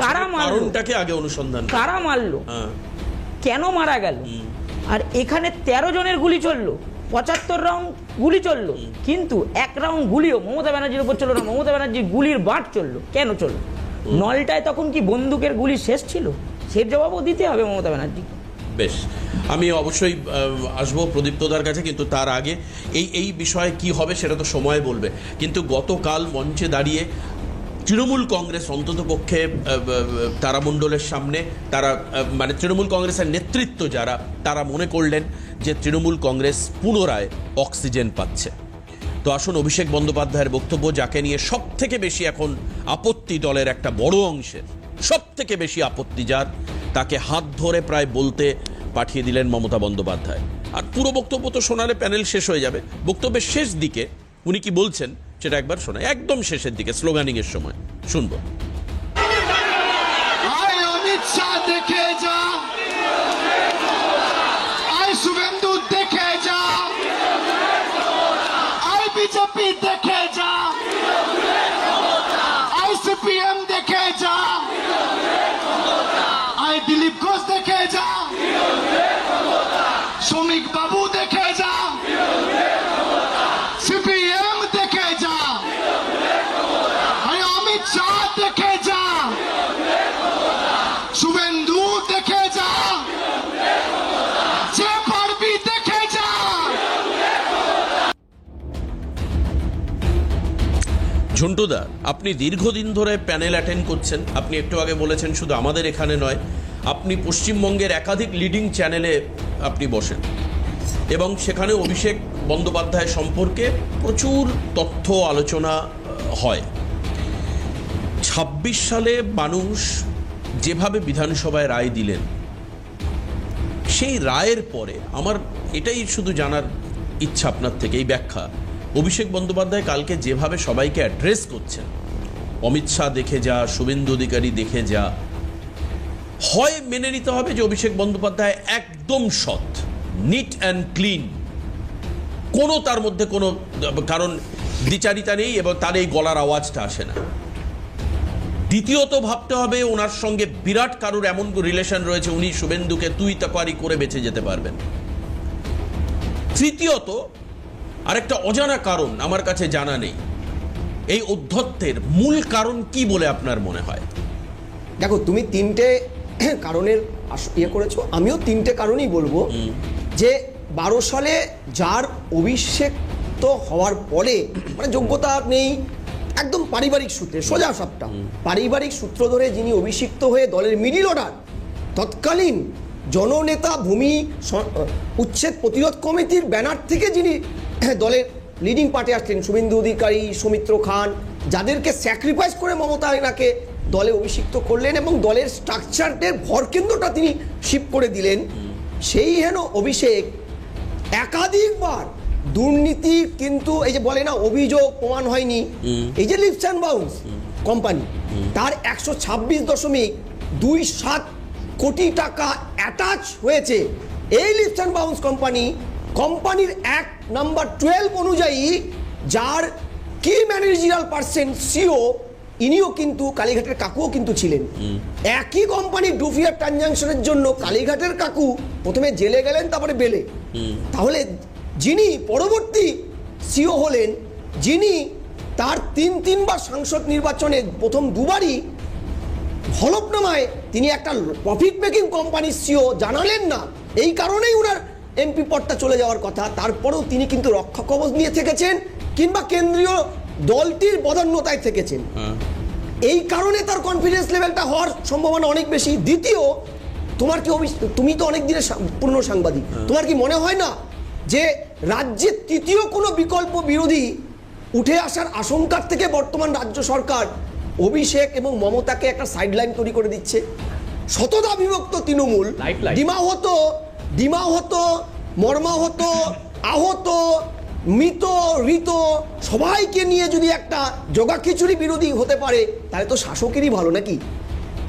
কারা মারলো, আগে অনুসন্ধান, কারা মারলো, কেন মারা গেল। আর এখানে 13 জনের গুলি চললো, 75 রাউন্ড গুলি চললো, কিন্তু 1 রাউন্ড গুলিও মমতা ব্যানার্জির উপর চললো না। মমতা ব্যানার্জির গুলির বাট চললো, কেন চললো? নলটায় তখন কি বন্দুকের গুলি শেষ ছিল? সে জবাবও দিতে হবে মমতা ব্যানার্জি। বেশ, আমি অবশ্যই আসবো প্রদীপ্তদার কাছে, কিন্তু তার আগে এই বিষয়ে কি হবে সেটা তো সময় বলবে। কিন্তু গতকাল মঞ্চে দাঁড়িয়ে তৃণমূল কংগ্রেস অন্ততপক্ষে তারামণ্ডলের সামনে, তারা মানে তৃণমূল কংগ্রেসের নেতৃত্ব যারা, তারা মনে করলেন যে তৃণমূল কংগ্রেস পুনরায় অক্সিজেন পাচ্ছে। তো আসুন অভিষেক বন্দ্যোপাধ্যায়ের বক্তব্য, যাকে নিয়ে সব থেকে বেশি এখন আপত্তি দলের একটা বড় অংশের, সব থেকে বেশি আপত্তি যার, তাকে হাত ধরে প্রায় বলতে পাঠিয়ে দিলেন মমতা বন্দ্যোপাধ্যায়। আর পুরো বক্তব্য তো শোনালে প্যানেল শেষ হয়ে যাবে। বক্তব্যের শেষ দিকে উনি কি বলছেন সেটা একবার শোনায়, একদম শেষের দিকে স্লোগানিং এর সময় শুনবো। অমিত শাহ দেখে যা, আই শুভেন্দু দেখে যা, আই বিজেপি দেখে যা, আই সিপিএম দেখে যা, আই দিলীপ ঘোষ দেখে যা, শ্রমিক বাবু দেখে যা, সিপিএম দেখে যা, আরে অমিত শাহ দেখে যা, শুভেন্দু দেখে যা, যে পারবি দেখে যা। ঝন্টুদা, আপনি দীর্ঘদিন ধরে প্যানেল অ্যাটেন্ড করছেন। আপনি একটু আগে বলেছেন শুধু আমাদের এখানে নয়, আপনি পশ্চিমবঙ্গের একাধিক লিডিং চ্যানেলে আপনি বসেন এবং সেখানে অভিষেক বন্দ্যোপাধ্যায় সম্পর্কে প্রচুর তথ্য আলোচনা হয়। ২৬ সালে মানুষ যেভাবে বিধানসভায় রায় দিলেন, সেই রায়ের পরে আমার এটাই শুধু জানার ইচ্ছা আপনার থেকে, এই ব্যাখ্যা। অভিষেক বন্দ্যোপাধ্যায় কালকে যেভাবে সবাইকে অ্যাড্রেস করছেন, অমিত শাহ দেখে যা, শুভেন্দু অধিকারী দেখে যা, হয় মেনে নিতে হবে যে অভিষেক বন্দ্যোপাধ্যায় একদম সৎ, নিট অ্যান্ড ক্লিন, কোনো তার মধ্যে কোনো কারণ দ্বিচারিতা নেই এবং তার এই গলার আওয়াজটা আসে না। দ্বিতীয়ত ভাবতে হবে ওনার সঙ্গে বিরাট কারুর এমন রিলেশন রয়েছে, উনি শুভেন্দুকে তুই তাকারি করে বেঁচে যেতে পারবেন। তৃতীয়ত আরেকটা অজানা কারণ আমার কাছে জানা নেই, এই ঔদ্ধত্যের মূল কারণ কি বলে আপনার মনে হয়? দেখো, তুমি তিনটে কারণের ইয়ে করেছো, আমিও তিনটে কারণই বলবো। যে 12 সালে যার অভিষেক্ত হওয়ার পরে মানে যোগ্যতা নেই, একদম পারিবারিক সূত্রে, সোজা সবটা পারিবারিক সূত্র ধরে যিনি অভিষিক্ত হয়ে দলের মিডিল অর্ডার, তৎকালীন জননেতা ভূমি উচ্ছেদ প্রতিরোধ কমিটির ব্যানার থেকে যিনি দলের লিডিং পার্টি আসলেন, শুভেন্দু অধিকারী, সৌমিত্র খান, যাদেরকে স্যাক্রিফাইস করে মমতা এনাকে দলে অভিষিক্ত করলেন এবং দলের স্ট্রাকচারের ভরকেন্দ্রটা তিনি শিফট করে দিলেন। সেই হেন অভিষেক একাধিকবার দুর্নীতি, কিন্তু এই যে বলে না অভিযোগ প্রমাণ হয়নি, এই যে লিপস অ্যান্ড বাউন্স কোম্পানি, তার 126.27 কোটি টাকা অ্যাটাচ হয়েছে। এই লিপস অ্যান্ড বাউন্স কোম্পানির অ্যাক্ট নাম্বার 12 অনুযায়ী যার কি ম্যানেজারিয়াল পার্সন সিও, ইনিও কিন্তু কালীঘাটের কাকুও কিন্তু ছিলেন। একই কোম্পানির ডুফিয়ার ট্রানজাকশনের জন্য কালীঘাটের কাকু প্রথমে জেলে গেলেন, তারপরে বেলে। তাহলে যিনি পরবর্তী সিও হলেন, যিনি তার তিনবার সাংসদ নির্বাচনে প্রথম দুবারই হলফনামায় তিনি একটা প্রফিট মেকিং কোম্পানির সিও জানালেন না, এই কারণেই ওনার এমপি পদটা চলে যাওয়ার কথা। তারপরেও তিনি কিন্তু রক্ষা কবচ নিয়ে থেকেছেন কিংবা কেন্দ্রীয় দলটির বদান্যতায় থেকেছেন। এই কারণে তার কনফিডেন্স লেভেলটা হওয়ার সম্ভাবনা অনেক বেশি। দ্বিতীয়, তোমার কি তুমি তো অনেক দিনের পূর্ণ সাংবাদিক, তোমার কি মনে হয় না যে রাজ্যের তৃতীয় কোনো বিকল্প বিরোধী উঠে আসার আশঙ্কার থেকে বর্তমান রাজ্য সরকার অভিষেক এবং মমতাকে একটা সাইডলাইন তৈরি করে দিচ্ছে? শতদা বিভক্ত তৃণমূল, ডিমাহত, মর্মাহত, আহত, মৃত, ঋত সবাইকে নিয়ে যদি একটা জগাখিচুড়ি বিরোধী হতে পারে, তাহলে তো শাসকেরই ভালো নাকি?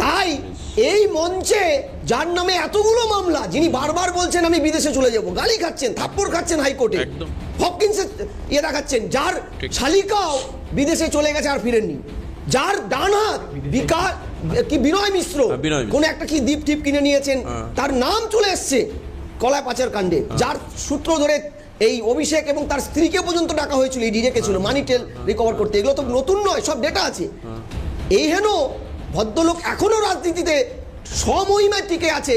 তাই এই মঞ্চে যার নামে এতগুলো মামলা, যিনি বারবার বলছেন আমি বিদেশে চলে যাব, গালি খাচ্ছেন, থাপ্পড় খাচ্ছেন হাইকোর্টে, হপকিন্সের ইয়ে দেখাচ্ছেন, যার শালিকাও বিদেশে চলে গেছে আর ফিরেননি, যার ডান হাত বিনয় মিশ্র কোন একটা কি দ্বীপ টিপ কিনে নিয়েছেন, তার নাম চলে এসছে কলা পাচার কাণ্ডে, যার সূত্র ধরে এই অভিষেক এবং তার স্ত্রীকে পর্যন্ত ডাকা হয়েছিল, ইডি ডেকেছিল মানি টেল রিকভার করতে। এগুলো তো নতুন নয়, সব ডেটা আছে। এই হেন ভদ্রলোক এখনো রাজনীতিতে স্বমহিমায় টিকে আছে,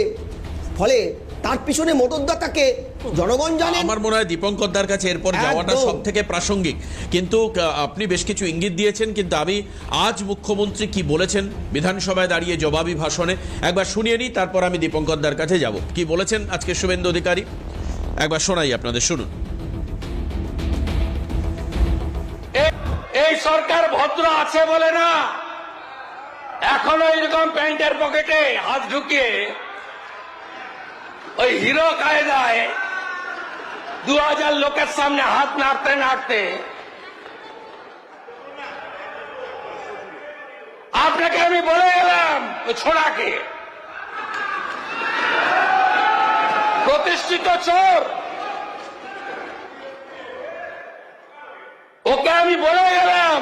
ফলে তার পিছনে মোটরদাতাকে জনগণ জানে। আমার মনে হয় দীপঙ্করদার কাছে এরপর যাওয়াটা সব থেকে প্রাসঙ্গিক, কিন্তু আপনি বেশ কিছু ইঙ্গিত দিয়েছেন, কিন্তু আমি আজ মুখ্যমন্ত্রী কি বলেছেন বিধানসভায় দাঁড়িয়ে জবাবি ভাষণে একবার শুনিয়ে নিই, তারপর আমি দীপঙ্করদার কাছে যাব। কি বলেছেন আজকে শুভেন্দু অধিকারী, একবার শোনাই আপনাদের, শুনুন। এই সরকার ভদ্র আছে বলে না এখনো এরকম প্যান্টের পকেটে হাত ঢুকিয়ে ওই হিরো কায়দায় 2000 লোকের সামনে হাত নাড়তে নাড়তে আপনাকে আমি বলে গেলাম, ওই ছোড়াকে প্রতিষ্ঠিত চোর, ওকে আমি বলে গেলাম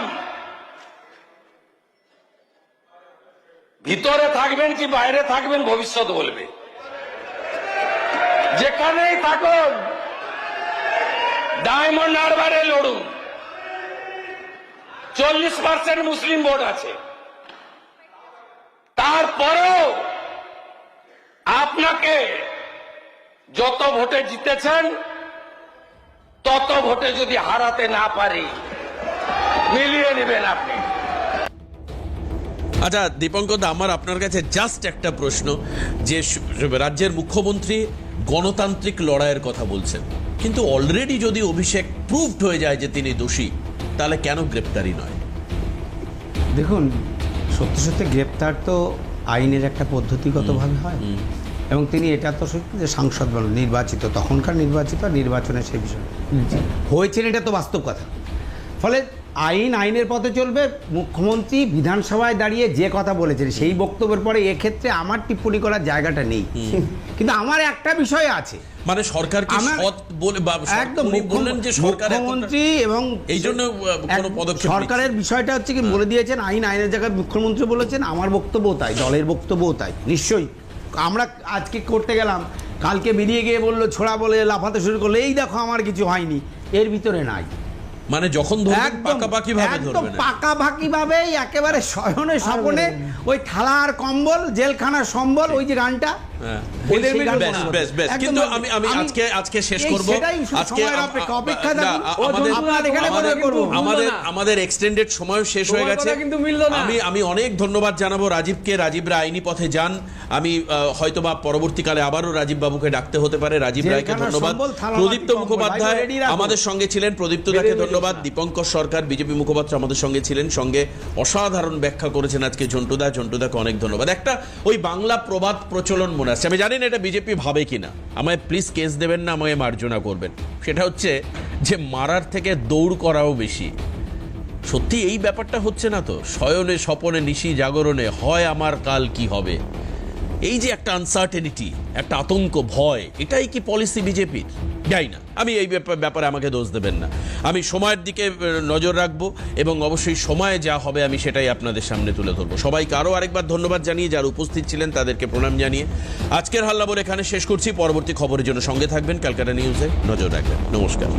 ভিতরে থাকবেন কি বাইরে থাকবেন ভবিষ্যৎ বলবে, যেখানেই থাকুন ডায়মন্ড হারবারে লড়ুন। 40% মুসলিম ভোট আছে, তারপরেও আপনাকে যত ভোটে জিতেছেন তত ভোটে যদি হারাতে না পারি মিলিয়ে নেবেন আপনি। আচ্ছা দীপঙ্কর দা, আমার আপনার কাছে জাস্ট একটা প্রশ্ন, যে রাজ্যের মুখ্যমন্ত্রী গণতান্ত্রিক লড়াইয়ের কথা বলছেন, কিন্তু অলরেডি যদি অভিষেক প্রুভড হয়ে যায় যে তিনি দোষী, তাহলে কেন গ্রেপ্তারি নয়? দেখুন, সত্যি সত্যি গ্রেপ্তার তো আইনের একটা পদ্ধতিগতভাবে হয়, এবং তিনি এটা তো সত্যি যে সাংসদ নির্বাচিত, তখনকার নির্বাচিত, নির্বাচনে সেই বিষয় হয়েছেন, এটা তো বাস্তব কথা। ফলে আইনের পথে চলবে। মুখ্যমন্ত্রী বিধানসভায় দাঁড়িয়ে যে কথা বলেছেন সেই বক্তব্যের পরে এক্ষেত্রে আমার টিপ্পণী করার জায়গাটা নেই, কিন্তু আমার একটা বিষয় আছে, মানে সরকার কি সৎ বলে একদম উনি বললেন যে সরকার মুখ্যমন্ত্রী এবং এই জন্য কোনো পদক্ষেপ সরকারের বিষয়টা হচ্ছে কি বলে দিয়েছেন, আইনের জায়গায় মুখ্যমন্ত্রী বলেছেন, আমার বক্তব্যও তাই, দলের বক্তব্যও তাই। নিশ্চয়ই আমরা আজকে করতে গেলাম, কালকে বেরিয়ে গিয়ে বললো, ছোড়া বলে লাফাতে শুরু করলো, এই দেখো আমার কিছু হয়নি, এর ভিতরে নাই। মানে যখন ধরবেন পাকাপাকি ভাবে ধরবেন, পাকাপাকি ভাবেই একেবারে শয়নে স্বপনে ওই থালার কম্বল, জেলখানার সম্বল, ওই যে গানটা, কিন্তু আমি আজকে শেষ করব। আজকে আমাদের এক্সটেন্ডেড সময় শেষ হয়ে গেছে। আমি অনেক ধন্যবাদ জানাবো রাজীবকে। রাজীব রায় আইনি পথে যান। আমি হয়তোবা পরবর্তীকালে আবারও রাজীব বাবুকে ডাকতে হতে পারে। রাজীব রায়কে ধন্যবাদ। প্রদীপ্ত মুখোপাধ্যায় আমাদের সঙ্গে ছিলেন, প্রদীপ্ত দাকে ধন্যবাদ। দীপঙ্কর সরকার বিজেপি মুখপাত্র আমাদের সঙ্গে ছিলেন, সঙ্গে অসাধারণ ব্যাখ্যা করেছেন আজকে ঝন্টুদাকে অনেক ধন্যবাদ। একটা ওই বাংলা প্রবাদ প্রচলন মনে আসছে, আমি জানি না এটা বিজেপি ভাবে কিনা, আমায় প্লিজ কেস দেবেন না, আমায় মার্জনা করবেন। সেটা হচ্ছে যে মারার থেকে দৌড় করাও বেশি। সত্যি এই ব্যাপারটা হচ্ছে না তো, শয়নে স্বপনে নিশি জাগরণে হয় আমার কাল কি হবে, এই যে একটা আনসার্টেনিটি, একটা আতঙ্ক, ভয়, এটাই কি পলিসি বিজেপির? যাই না, আমি এই ব্যাপারে আমাকে দোষ দেবেন না। আমি সময়ের দিকে নজর রাখবো এবং অবশ্যই সময়ে যা হবে আমি সেটাই আপনাদের সামনে তুলে ধরবো। সবাইকে আরও আরেকবার ধন্যবাদ জানিয়ে, যারা উপস্থিত ছিলেন তাদেরকে প্রণাম জানিয়ে আজকের হাল্লা বলে এখানে শেষ করছি। পরবর্তী খবরের জন্য সঙ্গে থাকবেন, ক্যালকাটা নিউজে নজর রাখবেন। নমস্কার।